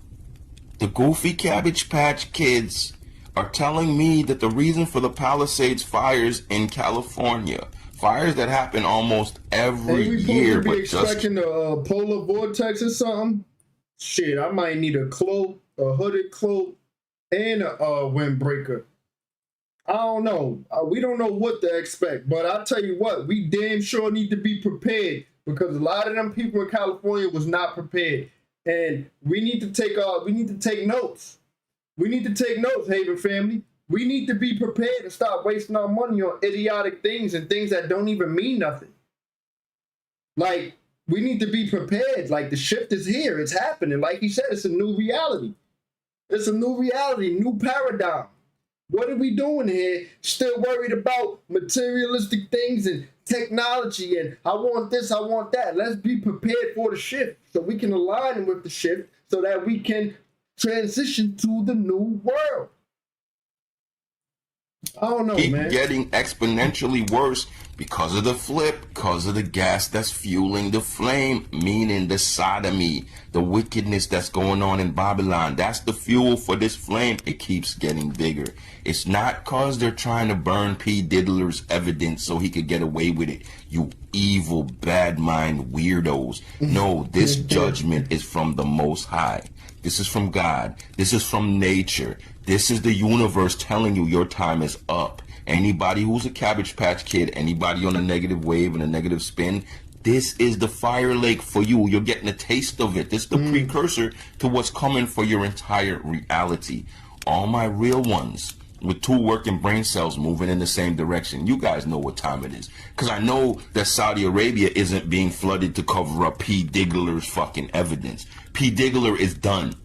the goofy Cabbage Patch Kids are telling me that the reason for the Palisades fires in California, fires that happen almost every year, but just expecting a polar vortex or something. Shit, I might need a cloak, a hooded cloak, and a windbreaker. I don't know. We don't know what to expect, but I'll tell you what, we damn sure need to be prepared because a lot of them people in California was not prepared, and we need to take notes. We need to take notes, Haven family. We need to be prepared and stop wasting our money on idiotic things and things that don't even mean nothing. Like, we need to be prepared. Like, the shift is here. It's happening. Like he said, it's a new reality. It's a new reality, new paradigm. What are we doing here? Still worried about materialistic things and technology and I want this, I want that. Let's be prepared for the shift so we can align with the shift so that we can transition to the new world. I don't know, man. Getting exponentially worse because of the flip, because of the gas that's fueling the flame, meaning the sodomy, the wickedness that's going on in Babylon. That's the fuel for this flame. It keeps getting bigger. It's not because they're trying to burn P. Diddler's evidence so he could get away with it. You evil, bad mind weirdos. No, this judgment is from the Most High. This is from God. This is from nature. This is the universe telling you your time is up. Anybody who's a Cabbage Patch Kid, anybody on a negative wave and a negative spin, this is the fire lake for you. You're getting a taste of it. This is the precursor to what's coming for your entire reality. All my real ones with two working brain cells moving in the same direction. You guys know what time it is. Because I know that Saudi Arabia isn't being flooded to cover up P. Diggler's fucking evidence. P. Diggler is done.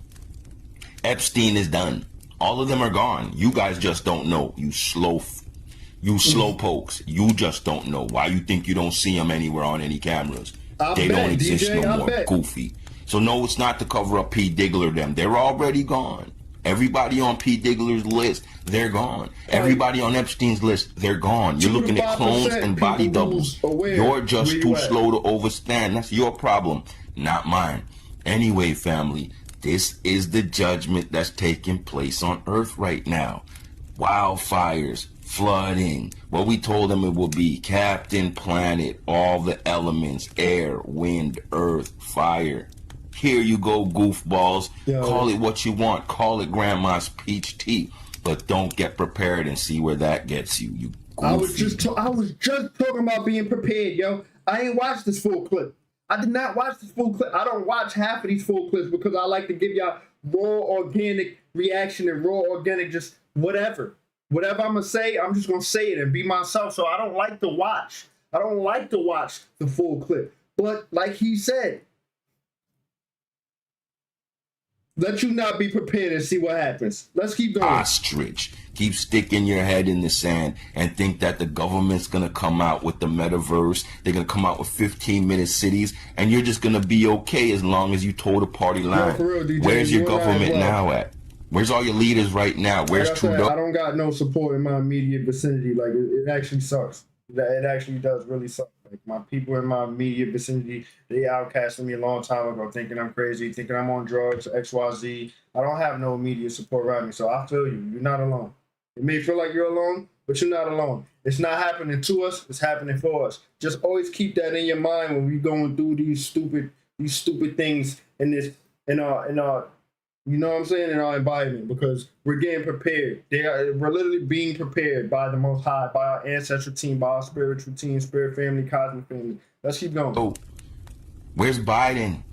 Epstein is done. All of them are gone. You guys just don't know. You slow pokes. You just don't know. Why you think you don't see them anywhere on any cameras? They don't exist no more. Goofy. So no, it's not to cover up P. Diggler them. They're already gone. Everybody on P. Diggler's list, they're gone. Everybody on Epstein's list, they're gone. You're looking at clones and body doubles. You're just too slow to overstand. That's your problem, not mine. Anyway, family, this is the judgment that's taking place on Earth right now. Wildfires, flooding, what we told them it will be. Captain Planet, all the elements, air, wind, earth, fire. Here you go, goofballs. Yo. Call it what you want. Call it grandma's peach tea. But don't get prepared and see where that gets you, you goofy. I was just talking about being prepared, yo. I ain't watched this full clip. I did not watch this full clip. I don't watch half of these full clips because I like to give y'all raw, organic reaction and raw, organic, just whatever. Whatever I'm going to say, I'm just going to say it and be myself. So I don't like to watch. I don't like to watch the full clip. But like he said, let you not be prepared and see what happens. Let's keep going. Ostrich. Keep sticking your head in the sand and think that the government's going to come out with the metaverse. They're going to come out with 15-minute cities, and you're just going to be okay as long as you toe the party line. For real, DJ, where's your government now at? Where's all your leaders right now? Where's Trudeau? I don't got no support in my immediate vicinity. Like, it actually sucks. It actually does really suck. Like, my people in my immediate vicinity, they outcasted me a long time ago, thinking I'm crazy, thinking I'm on drugs, XYZ. I don't have no immediate support around me, so I feel you. You're not alone. It may feel like you're alone, but you're not alone. It's not happening to us. It's happening for us. Just always keep that in your mind when we're going through these stupid things in our you know what I'm saying, in our environment, because we're getting prepared. We're literally being prepared by the Most High, by our ancestral team, by our spiritual team, spirit family, cosmic family. Let's keep going. Oh, where's Biden?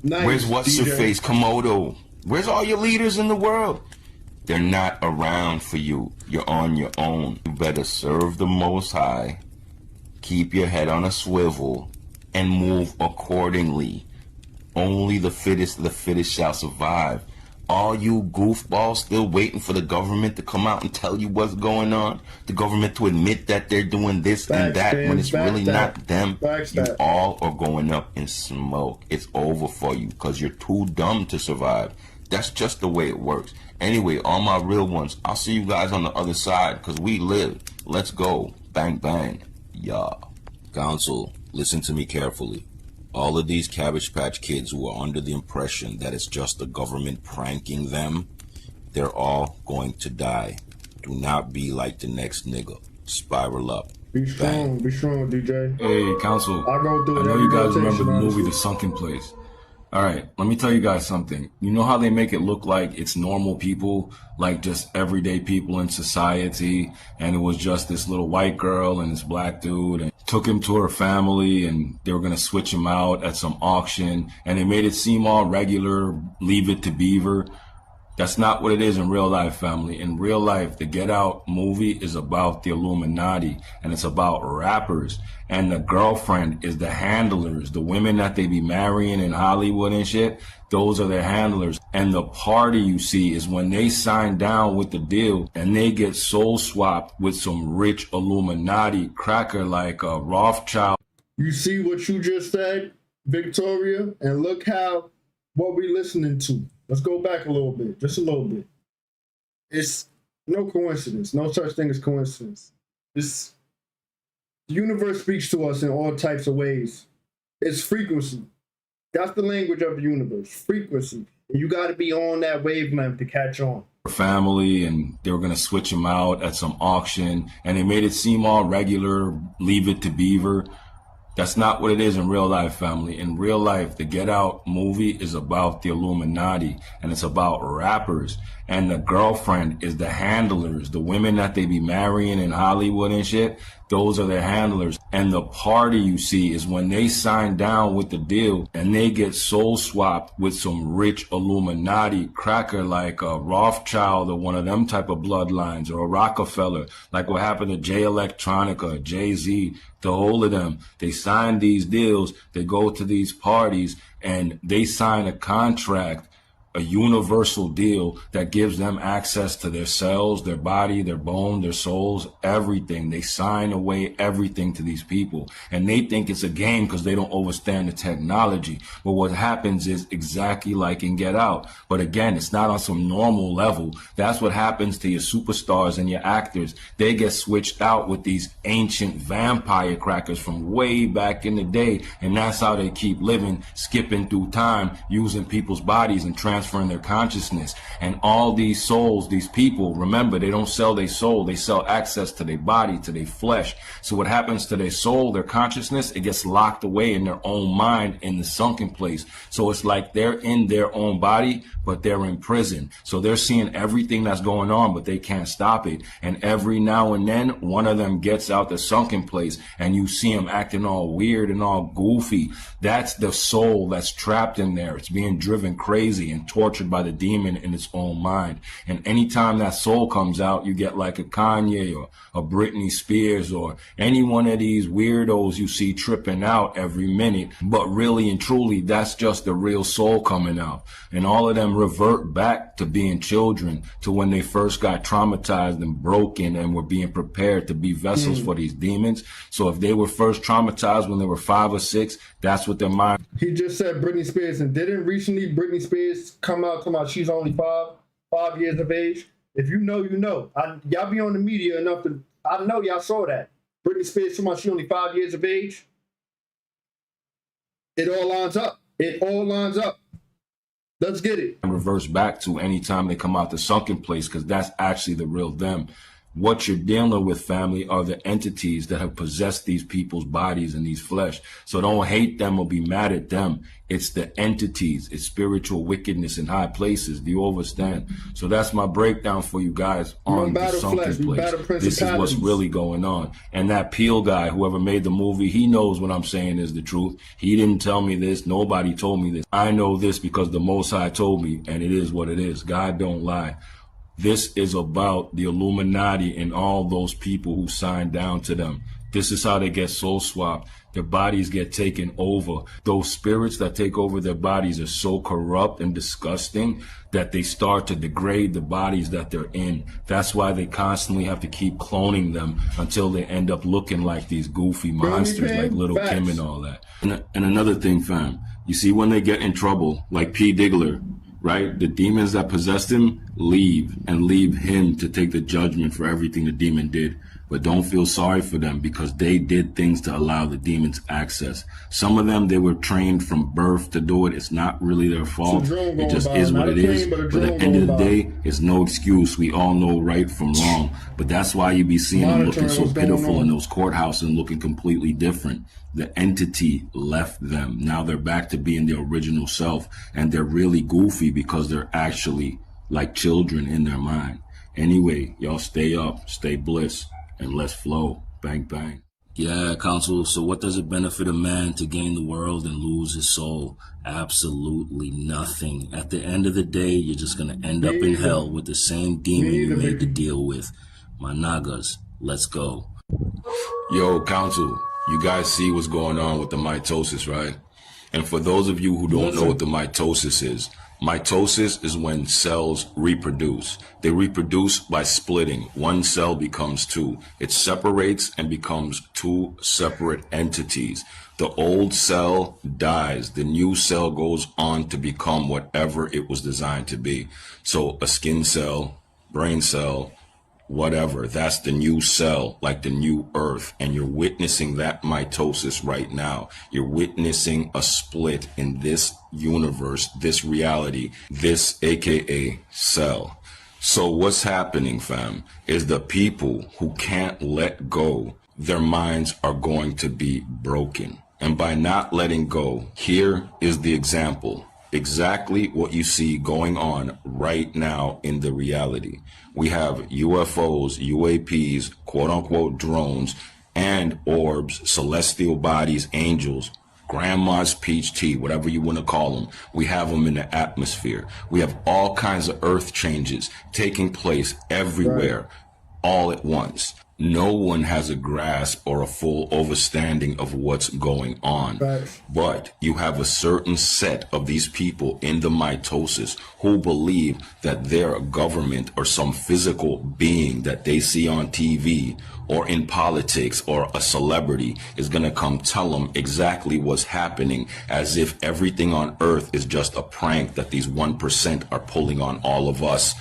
Nice, where's what's-her-face, Komodo? Where's all your leaders in the world? They're not around for you. You're on your own. You better serve the Most High, keep your head on a swivel, and move accordingly. Only the fittest shall survive. All you goofballs still waiting for the government to come out and tell you what's going on? The government to admit that they're doing this and that when it's really not them? You all are going up in smoke. It's over for you because you're too dumb to survive. That's just the way it works. Anyway, all my real ones, I'll see you guys on the other side because we live. Let's go. Bang, bang. Yeah. Council, listen to me carefully. All of these Cabbage Patch Kids who are under the impression that it's just the government pranking them, they're all going to die. Do not be like the next nigga. Spiral up. Be strong, DJ. Hey, Council. I know you guys remember the movie The Sunken Place. All right, let me tell you guys something. You know how they make it look like it's normal people, like just everyday people in society, and it was just this little white girl and this black dude, and took him to her family, and they were going to switch him out at some auction, and they made it seem all regular, Leave It to Beaver. That's not what it is in real life, family. In real life, the Get Out movie is about the Illuminati, and it's about rappers. And the girlfriend is the handlers, the women that they be marrying in Hollywood and shit. Those are their handlers. And the party you see is when they sign down with the deal and they get soul swapped with some rich Illuminati cracker like a Rothschild. You see what you just said, Victoria? And look how, what we listening to. Let's go back a little bit, just a little bit. It's no coincidence, no such thing as coincidence. The universe speaks to us in all types of ways. It's frequency. That's the language of the universe, frequency. And you got to be on that wavelength to catch on. Family, and they were going to switch him out at some auction, and they made it seem all regular, Leave It to Beaver. That's not what it is in real life, family. In real life, the Get Out movie is about the Illuminati, and it's about rappers. And the girlfriend is the handlers, the women that they be marrying in Hollywood and shit. Those are their handlers. And the party you see is when they sign down with the deal and they get soul swapped with some rich Illuminati cracker like a Rothschild or one of them type of bloodlines, or a Rockefeller, like what happened to Jay Electronica, Jay-Z, the whole of them. They sign these deals, they go to these parties, and they sign a contract, a universal deal that gives them access to their cells, their body, their bone, their souls, everything. They sign away everything to these people. And they think it's a game because they don't understand the technology. But what happens is exactly like in Get Out. But again, it's not on some normal level. That's what happens to your superstars and your actors. They get switched out with these ancient vampire crackers from way back in the day. And that's how they keep living, skipping through time, using people's bodies and transferring their consciousness. And all these souls, these people, remember, they don't sell their soul, they sell access to their body, to their flesh. So what happens to their soul, their consciousness, it gets locked away in their own mind in the sunken place. So it's like they're in their own body, but they're in prison. So they're seeing everything that's going on, but they can't stop it. And every now and then, one of them gets out the sunken place and you see them acting all weird and all goofy. That's the soul that's trapped in there. It's being driven crazy and tortured by the demon in its own mind. And anytime that soul comes out, you get like a Kanye or a Britney Spears or any one of these weirdos you see tripping out every minute. But really and truly, that's just the real soul coming out. And all of them revert back to being children, to when they first got traumatized and broken and were being prepared to be vessels for these demons. So if they were first traumatized when they were 5 or 6, that's what their mind. He just said Britney Spears, and didn't recently Britney Spears come out talking about she's only 5 years of age? If you know, you know. Y'all be on the media enough to, I know y'all saw that. Britney Spears talking about she's only 5 years of age. It all lines up. It all lines up. Let's get it. And reverse back to anytime they come out the sunken place, because that's actually the real them. What you're dealing with, family, are the entities that have possessed these people's bodies and these flesh. So don't hate them or be mad at them. It's the entities. It's spiritual wickedness in high places. Do you understand? So that's my breakdown for you guys on the sunken place. This is what's really going on. And that Peel guy, whoever made the movie, he knows what I'm saying is the truth. He didn't tell me this. Nobody told me this. I know this because the Most High told me, and it is what it is. God don't lie. This is about the Illuminati and all those people who signed down to them. This is how they get soul swapped. Their bodies get taken over. Those spirits that take over their bodies are so corrupt and disgusting that they start to degrade the bodies that they're in. That's why they constantly have to keep cloning them until they end up looking like these goofy monsters like Little Kim and all that. And another thing, fam, you see when they get in trouble, like P. Diggler, right? The demons that possessed him leave and leave him to take the judgment for everything the demon did. But don't feel sorry for them because they did things to allow the demons access. Some of them, they were trained from birth to do it. It's not really their fault. It just is what it is. But at the end of the day, it's no excuse. We all know right from wrong. But that's why you be seeing them looking so pitiful in those courthouses and looking completely different. The entity left them. Now they're back to being their original self. And they're really goofy because they're actually like children in their mind. Anyway, y'all stay up, stay bliss, and let's flow. Bang, bang. Yeah, Council, so what does it benefit a man to gain the world and lose his soul? Absolutely nothing. At the end of the day, you're just going to end up in hell with the same demon you made to deal with. My Nagas, let's go. Yo, Council, you guys see what's going on with the mitosis, right? And for those of you who don't know what the mitosis is when cells reproduce. They reproduce by splitting. One cell becomes two. It separates and becomes two separate entities. The old cell dies. The new cell goes on to become whatever it was designed to be. So a skin cell, brain cell, whatever, that's the new cell, like the new earth. And you're witnessing that mitosis right now. You're witnessing a split in this universe, this reality, this AKA cell. So what's happening, fam, is the people who can't let go, their minds are going to be broken. And by not letting go, here is the example. Exactly what you see going on right now in the reality. We have UFOs, UAPs, quote unquote drones, and orbs, celestial bodies, angels, grandma's peach tea, whatever you want to call them. We have them in the atmosphere. We have all kinds of earth changes taking place everywhere, all at once. No one has a grasp or a full understanding of what's going on. But you have a certain set of these people in the mitosis who believe that they're a government or some physical being that they see on TV or in politics or a celebrity is going to come tell them exactly what's happening, as if everything on earth is just a prank that these 1% are pulling on all of us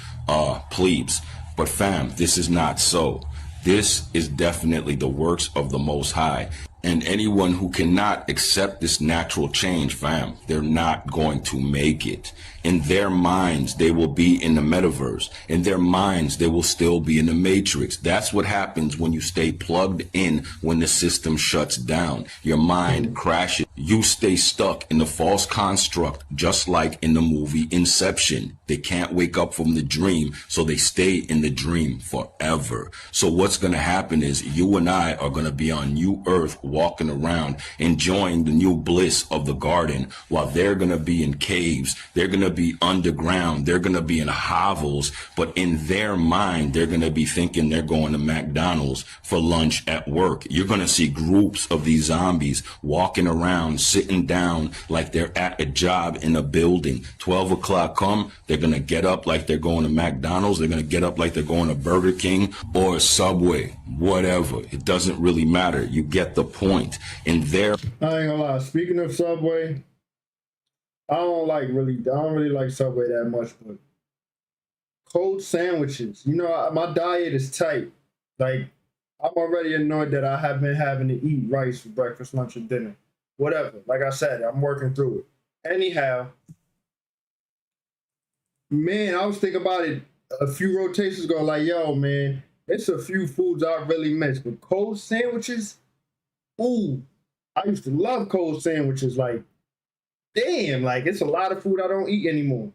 plebes. But fam, this is not so. This is definitely the works of the Most High. And anyone who cannot accept this natural change, fam, they're not going to make it. In their minds, they will be in the metaverse. In their minds, they will still be in the matrix. That's what happens when you stay plugged in when the system shuts down. Your mind crashes. You stay stuck in the false construct, just like in the movie Inception. They can't wake up from the dream, so they stay in the dream forever. So what's going to happen is you and I are going to be on new earth, walking around, enjoying the new bliss of the garden, while they're going to be in caves. They're going to be underground. They're going to be in hovels, but in their mind, they're going to be thinking they're going to McDonald's for lunch at work. You're going to see groups of these zombies walking around, sitting down like they're at a job in a building. 12 o'clock come, they're going to get up like they're going to McDonald's. They're going to get up like they're going to Burger King or Subway, whatever. It doesn't really matter. You get the point. In their... I ain't gonna lie. Speaking of Subway, I don't really like Subway that much, but cold sandwiches. You know, my diet is tight. Like, I'm already annoyed that I have been having to eat rice for breakfast, lunch, and dinner. Whatever. Like I said, I'm working through it. Anyhow, man, I was thinking about it a few rotations ago, like, yo, man, it's a few foods I really miss, but cold sandwiches, ooh, I used to love cold sandwiches. Like, damn, like, it's a lot of food I don't eat anymore.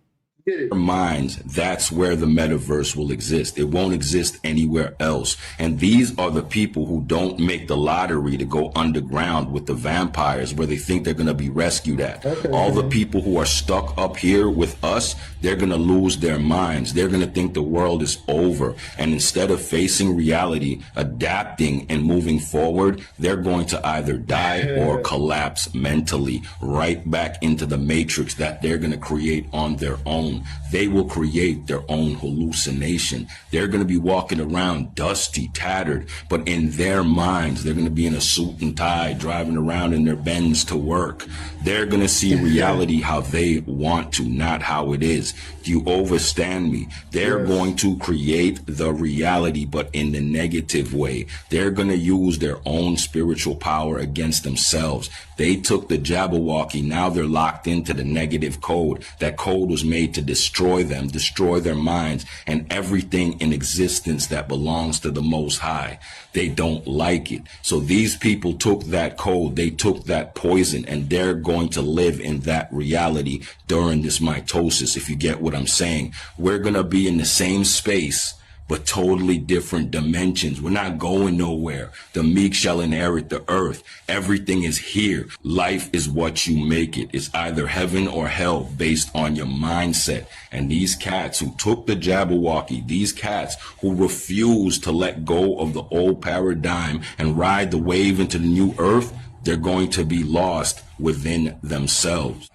Get it? Minds, that's where the metaverse will exist. It won't exist anywhere else. And these are the people who don't make the lottery to go underground with the vampires where they think they're going to be rescued at. All the people who are stuck up here with us, they're going to lose their minds. They're going to think the world is over. And instead of facing reality, adapting and moving forward, they're going to either die or collapse mentally right back into the matrix that they're going to create on their own. own. They will create their own hallucination. They're going to be walking around dusty, tattered, but in their minds, they're going to be in a suit and tie, driving around in their Benz to work. They're going to see reality how they want to, not how it is. Do you understand me? They're going to create the reality, but in the negative way. They're going to use their own spiritual power against themselves. They took the Jabberwocky. Now they're locked into the negative code. That code was made to destroy them, destroy their minds, and everything in existence that belongs to the Most High. They don't like it. So these people took that code, they took that poison, and they're going to live in that reality during this mitosis, if you get what I'm saying. We're going to be in the same space, but totally different dimensions. We're not going nowhere. The meek shall inherit the earth. Everything is here. Life is what you make it. It's either heaven or hell based on your mindset. And these cats who took the Jabberwocky, these cats who refuse to let go of the old paradigm and ride the wave into the new earth, they're going to be lost within themselves.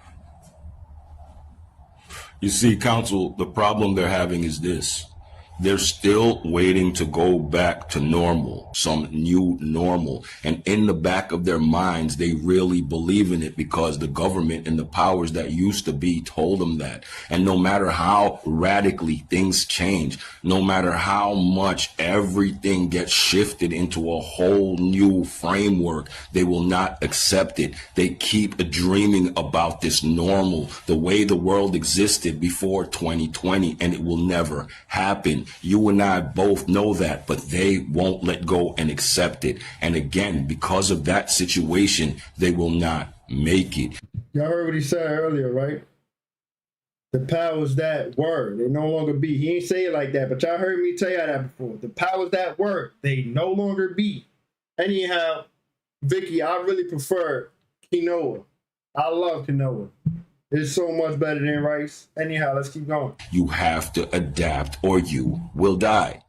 You see, Council, the problem they're having is this. They're still waiting to go back to normal, some new normal. And in the back of their minds, they really believe in it because the government and the powers that used to be told them that. And no matter how radically things change, no matter how much everything gets shifted into a whole new framework, they will not accept it. They keep dreaming about this normal, the way the world existed before 2020, and it will never happen. You and I both know that, but they won't let go and accept it. And again, because of that situation, they will not make it. Y'all heard what he said earlier, right? The power's that word. They no longer be. He ain't say it like that, but y'all heard me tell y'all that before. The power's that word. They no longer be. Anyhow, Vicky, I really prefer quinoa. I love quinoa. It's so much better than rice. Anyhow, let's keep going. You have to adapt or you will die.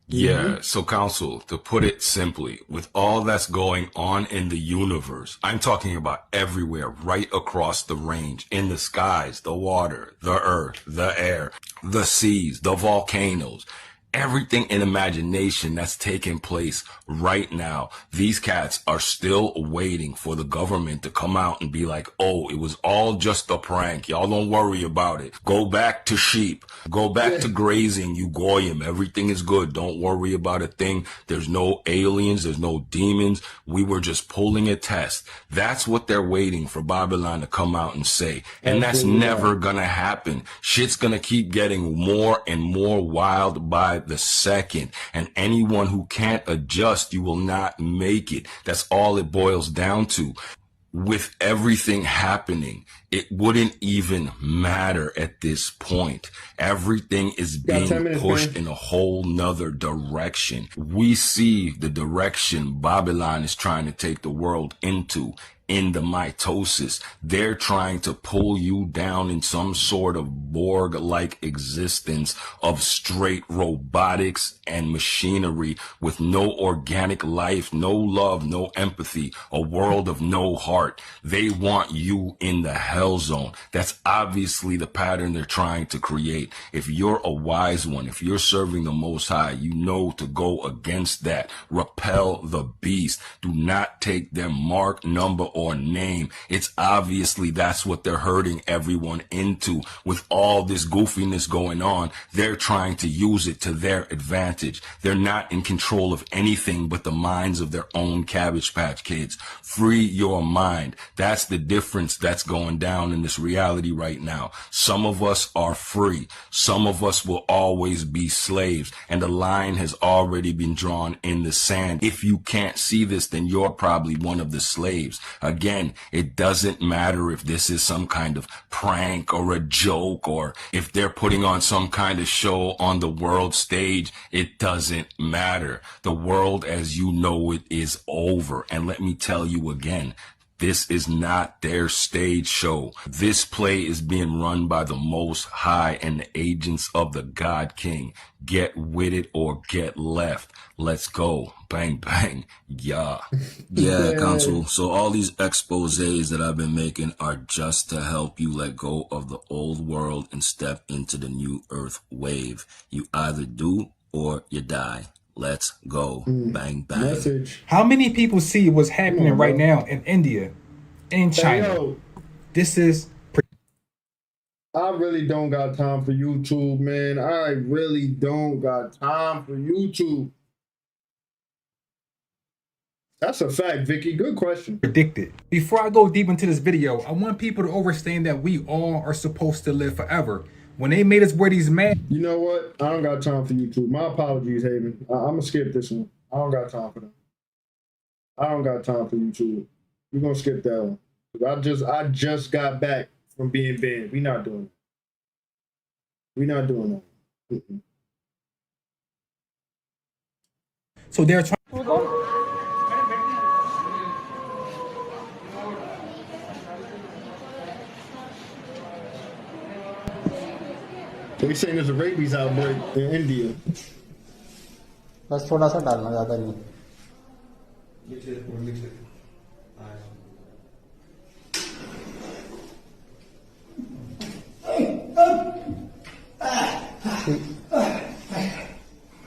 Yeah, so Council, to put it simply, with all that's going on in the universe, I'm talking about everywhere, right across the range, in the skies, the water, the earth, the air, the seas, the volcanoes, everything in imagination that's taking place right now. These cats are still waiting for the government to come out and be like, oh, it was all just a prank. Y'all don't worry about it. Go back to sheep. Go back to grazing, you goyim. Everything is good. Don't worry about a thing. There's no aliens. There's no demons. We were just pulling a test. That's what they're waiting for Babylon to come out and say. And that's never gonna happen. Shit's gonna keep getting more and more wild by the second, and anyone who can't adjust, you will not make it. That's all it boils down to. With everything happening, it wouldn't even matter at this point. Everything is being pushed in a whole nother direction. We see the direction Babylon is trying to take the world into. In the mitosis, they're trying to pull you down in some sort of Borg-like existence of straight robotics and machinery with no organic life, no love, no empathy, a world of no heart. They want you in the hell zone. That's obviously the pattern they're trying to create. If you're a wise one, if you're serving the Most High, you know to go against that. Repel the beast. Do not take their mark, number, or name. It's obviously that's what they're hurting everyone into. With all this goofiness going on, they're trying to use it to their advantage. They're not in control of anything but the minds of their own Cabbage Patch Kids. Free your mind. That's the difference that's going down in this reality right now. Some of us are free. Some of us will always be slaves, and the line has already been drawn in the sand. If you can't see this, then you're probably one of the slaves. Again, it doesn't matter if this is some kind of prank or a joke, or if they're putting on some kind of show on the world stage. It doesn't matter. The world as you know it is over. And let me tell you again, This is not their stage show. This play is being run by the Most High and the agents of the God King. Get with it or get left. Let's go. Bang, bang. Yeah. Yeah, Council. So all these exposés that I've been making are just to help you let go of the old world and step into the new earth wave. You either do or you die. Let's go. Bang, bang. Message. How many people see what's happening right now in India, in China? Hey, yo, This is I really don't got time for YouTube, man. I really don't got time for YouTube. That's a fact, Vicky. Good question. predicted. Before I go deep into this video, I want people to understand that we all are supposed to live forever. When they made us wear these masks, You know what? I don't got time for YouTube. My apologies, Haven. I'm gonna skip this one. I don't got time for that. I don't got time for YouTube. We're gonna skip that one. I just got back from being banned. We not doing it. We not doing that. so they're trying. They saying there's a rabies outbreak in India. बस थोड़ा सा डालना, ज़्यादा नहीं.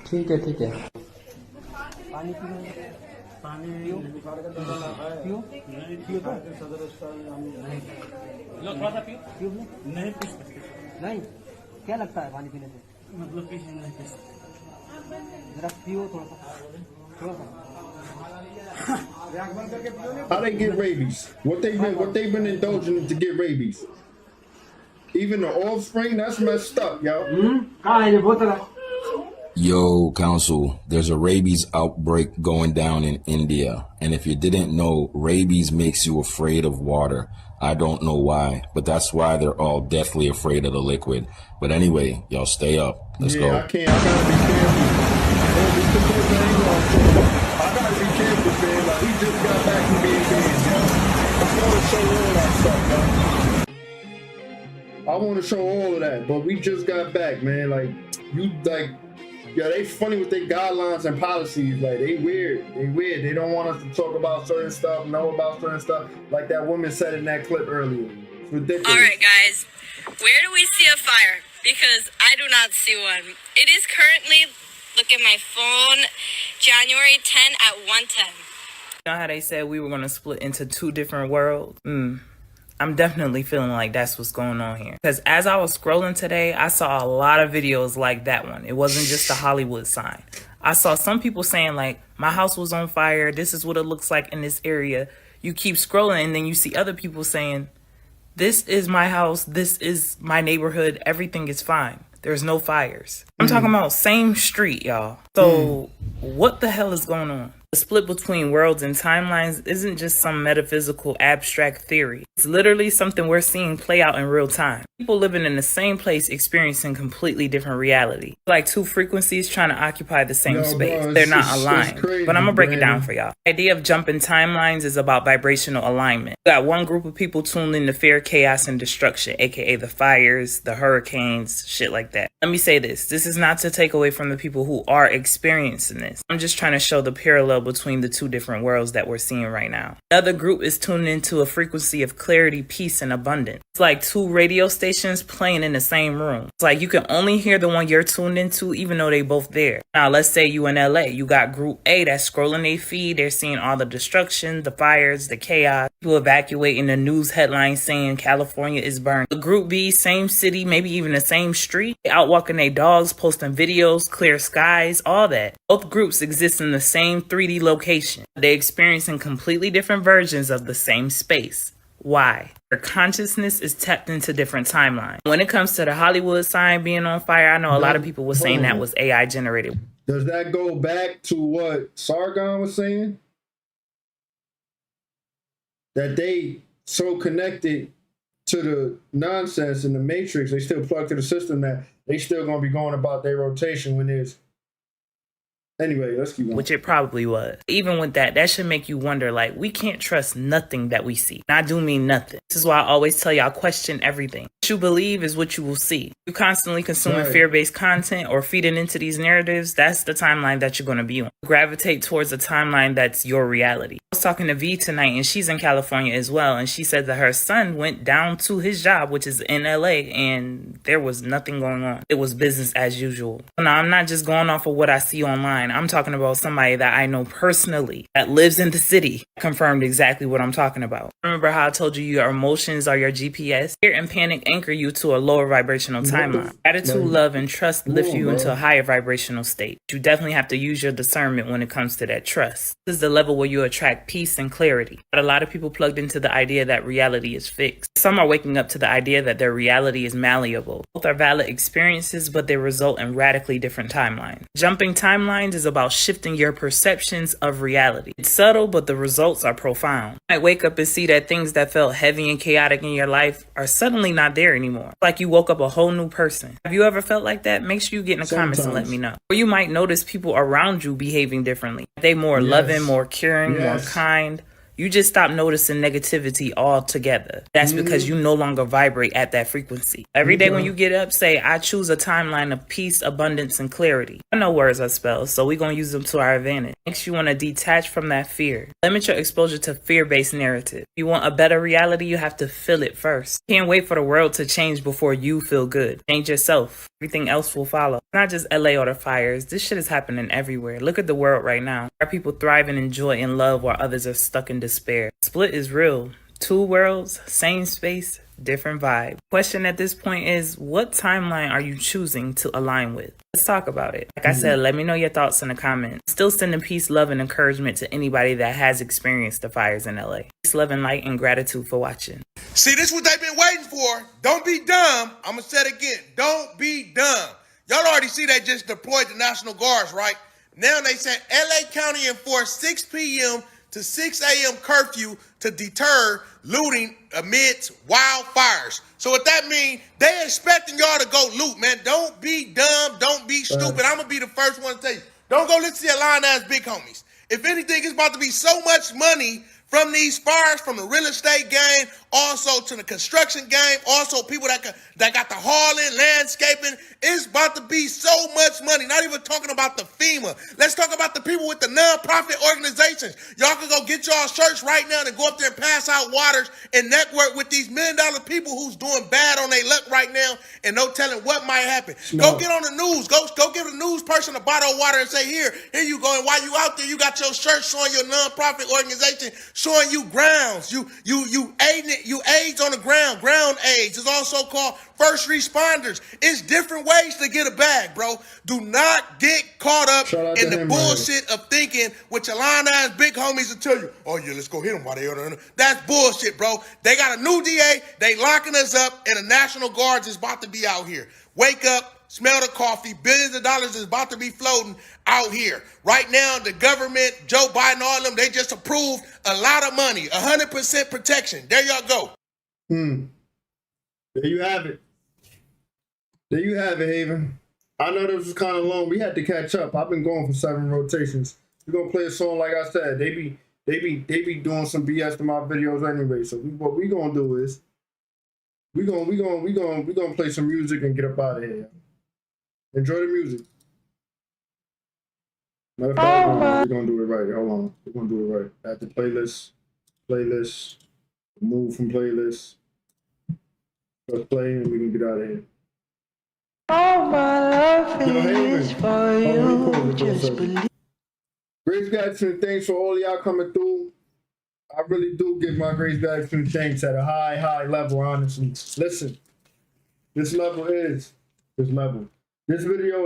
ठीक है ठीक है. पानी पियो. पानी पियो. पियो. पियो तो. लो थोड़ा सा पियो. पियो नहीं कुछ नहीं. क्या लगता है पानी पीने से? मतलब कुछ नहीं. जरा पियो थोड़ा सा. थोड़ा सा. How they get rabies? What they been indulging to get rabies? Even the offspring, that's messed up, yo. Yo, Council, there's a rabies outbreak going down in India. And if you didn't know, rabies makes you afraid of water. I don't know why, but that's why they're all deathly afraid of the liquid. But anyway, y'all stay up. Let's go. I gotta be careful. I gotta be careful, man. Like, he just got back from being banned, yo. I want to show all that stuff, man. I want to show all of that, but we just got back, man. Like, yeah, they funny with their guidelines and policies. Like, they weird. They don't want us to talk about certain stuff, know about certain stuff. Like that woman said in that clip earlier. It's ridiculous. All right, guys. Where do we see a fire? Because I do not see one. It is currently, look at my phone, January 10 at 1:10. You know how they said we were going to split into two different worlds? I'm definitely feeling like that's what's going on here. Because as I was scrolling today, I saw a lot of videos like that one. It wasn't just the Hollywood sign. I saw some people saying like, my house was on fire. This is what it looks like in this area. You keep scrolling and then you see other people saying, this is my house. This is my neighborhood. Everything is fine. There's no fires. I'm talking about same street, y'all. So what the hell is going on? The split between worlds and timelines isn't just some metaphysical abstract theory. It's literally something we're seeing play out in real time. People living in the same place experiencing completely different reality. Like two frequencies trying to occupy the same space. Bro, They're not aligned. crazy, But I'm going to break it man. down for y'all. The idea of jumping timelines is about vibrational alignment. You got one group of people tuned in to fear, chaos, and destruction, aka the fires, the hurricanes, shit like that. Let me say this. This is not to take away from the people who are experiencing this. I'm just trying to show the parallel between the two different worlds that we're seeing right now. Another group is tuned into a frequency of clarity, peace, and abundance. It's like two radio stations playing in the same room. It's like you can only hear the one you're tuned into even though they both there. Now, let's say you in LA. You got group A that's scrolling their feed. They're seeing all the destruction, the fires, the chaos. People evacuating, the news headlines saying California is burned. The group B, same city, maybe even the same street. They out walking their dogs, posting videos, clear skies, all that. Both groups exist in the same 3D location. They're experiencing completely different versions of the same space. Why? Their consciousness is tapped into different timelines. When it comes to the Hollywood sign being on fire, I know a lot of people were saying that was AI generated. Does that go back to what Sargon was saying? That they so connected to the nonsense in the matrix, they still plugged to the system that they still gonna be going about their rotation when there's Anyway, let's keep going. Which it probably was. Even with that, that should make you wonder, like, we can't trust nothing that we see. And I do mean nothing. This is why I always tell y'all, question everything. What you believe is what you will see. You constantly consuming fear-based content or feeding into these narratives, that's the timeline that you're going to be on. Gravitate towards a timeline that's your reality. I was talking to V tonight, and she's in California as well, and she said that her son went down to his job, which is in LA, and there was nothing going on. It was business as usual. Now, I'm not just going off of what I see online. I'm talking about somebody that I know personally that lives in the city, confirmed exactly what I'm talking about. Remember how I told you your emotions are your GPS? Fear and panic anchor you to a lower vibrational timeline. Gratitude, love, and trust lift you into a higher vibrational state. You definitely have to use your discernment when it comes to that trust. This is the level where you attract peace and clarity. But a lot of people plugged into the idea that reality is fixed. Some are waking up to the idea that their reality is malleable. Both are valid experiences, but they result in radically different timelines. Jumping timelines is about shifting your perceptions of reality. It's subtle, but the results are profound. You might wake up and see that things that felt heavy and chaotic in your life are suddenly not there anymore. It's like you woke up a whole new person. Have you ever felt like that? Make sure you get in the comments and let me know. Or you might notice people around you behaving differently. They more loving, more caring, more kind. You just stop noticing negativity altogether. That's because you no longer vibrate at that frequency. Every day when you get up, say, I choose a timeline of peace, abundance, and clarity. I know words are spells, so we're going to use them to our advantage. Makes you want to detach from that fear. Limit your exposure to fear-based narrative. If you want a better reality, you have to feel it first. You can't wait for the world to change before you feel good. Change yourself. Everything else will follow. Not just LA or the fires. This shit is happening everywhere. Look at the world right now. Are people thriving in joy and love while others are stuck in despair? Split is real. Two worlds, same space, different vibe. Question at this point is, what timeline are you choosing to align with? Let's talk about it. Like I said, let me know your thoughts in the comments. Still sending peace, love, and encouragement to anybody that has experienced the fires in LA. Peace, love, and light, and gratitude for watching. See, this is what they've been waiting for. Don't be dumb. I'm going to say it again. Don't be dumb. Y'all already see they just deployed the National Guards, right? Now they said LA County enforced 6 p.m. to 6 a.m. curfew to deter looting amidst wildfires. So what that means, they expecting y'all to go loot, man. Don't be dumb. Don't be stupid. I'm going to be the first one to tell you. Don't go listen to your lying-ass big homies. If anything, it's about to be so much money from these fires, from the real estate game, also to the construction game, also people that got the hauling, landscaping. It's about to be so much money. Not even talking about the FEMA. Let's talk about the people with the nonprofit organizations. Y'all can go get y'all shirts right now and go up there and pass out waters and network with these $1 million people who's doing bad on their luck right now and no telling what might happen. Go get on the news. Go give a news person a bottle of water and say, here you go. And while you out there, you got your shirt showing your nonprofit organization, showing you grounds. You aids on the ground aids. It's also called first responders. It's different ways to get a bag, bro. Do not get caught up in the bullshit of thinking what your line-ass big homies will tell you. Oh yeah, let's go hit them while they on. That's bullshit, bro. They got a new DA. They locking us up, and the National Guards is about to be out here. Wake up. Smell the coffee. Billions of dollars is about to be floating out here. Right now, the government, Joe Biden, all of them, they just approved a lot of money, 100% protection. There y'all go. There you have it. There you have it, Haven. I know this was kind of long. We had to catch up. I've been going for 7 rotations. We're gonna play a song like I said. They be doing some BS to my videos anyway. So what we gonna do is we gonna play some music and get up out of here. Enjoy the music. Matter of fact, we're gonna do it right. Hold on. We're gonna do it right. At the playlist, move from playlist. Let's play and we can get out of here. All my love is for you. Just believe. Grace gratitude, thanks for all y'all coming through. I really do give my grace gratitude thanks at a high level, honestly. Listen, this video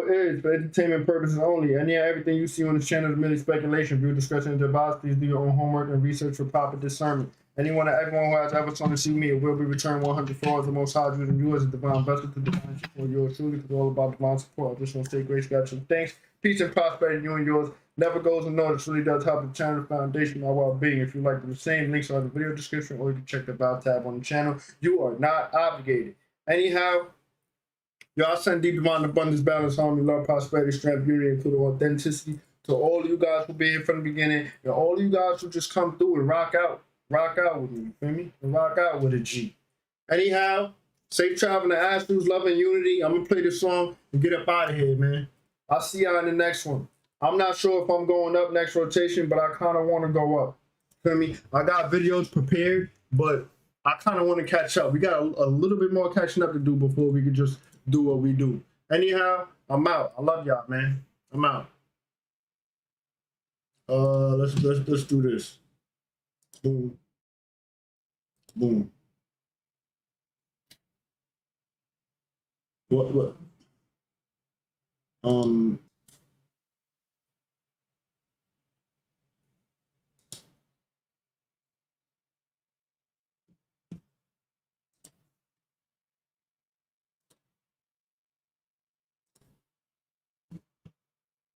is for entertainment purposes only. Any and everything you see on this channel is merely speculation. Viewer discretion is advised. Please do your own homework and research for proper discernment. Anyone and everyone who has ever sought to see me, it will be returned 100-fold as the Most High using you as a divine vessel to divine support yours truly, because all about divine support. I just want to say grace, gratitude, thanks, peace, and prosperity. You and yours never goes unnoticed. Really does help the channel foundation of our being. If you like the same, links are in the video description, or you can check the About tab on the channel. You are not obligated. Anyhow. Y'all send deep divine abundance, balance, harmony, love, prosperity, strength, unity, including authenticity To all of you guys who been here from the beginning, and all of you guys who just come through and rock out with me, you feel me? And rock out with a G. Anyhow, safe traveling to Astros, love and unity. I'm gonna play this song and get up out of here, man. I'll see y'all in the next one. I'm not sure if I'm going up next rotation, but I kind of want to go up. Feel me? I got videos prepared, but I kind of want to catch up. We got a little bit more catching up to do before we could just do what we do. Anyhow, I'm out. I love y'all, man. I'm out. Let's do this. Boom. Boom. What?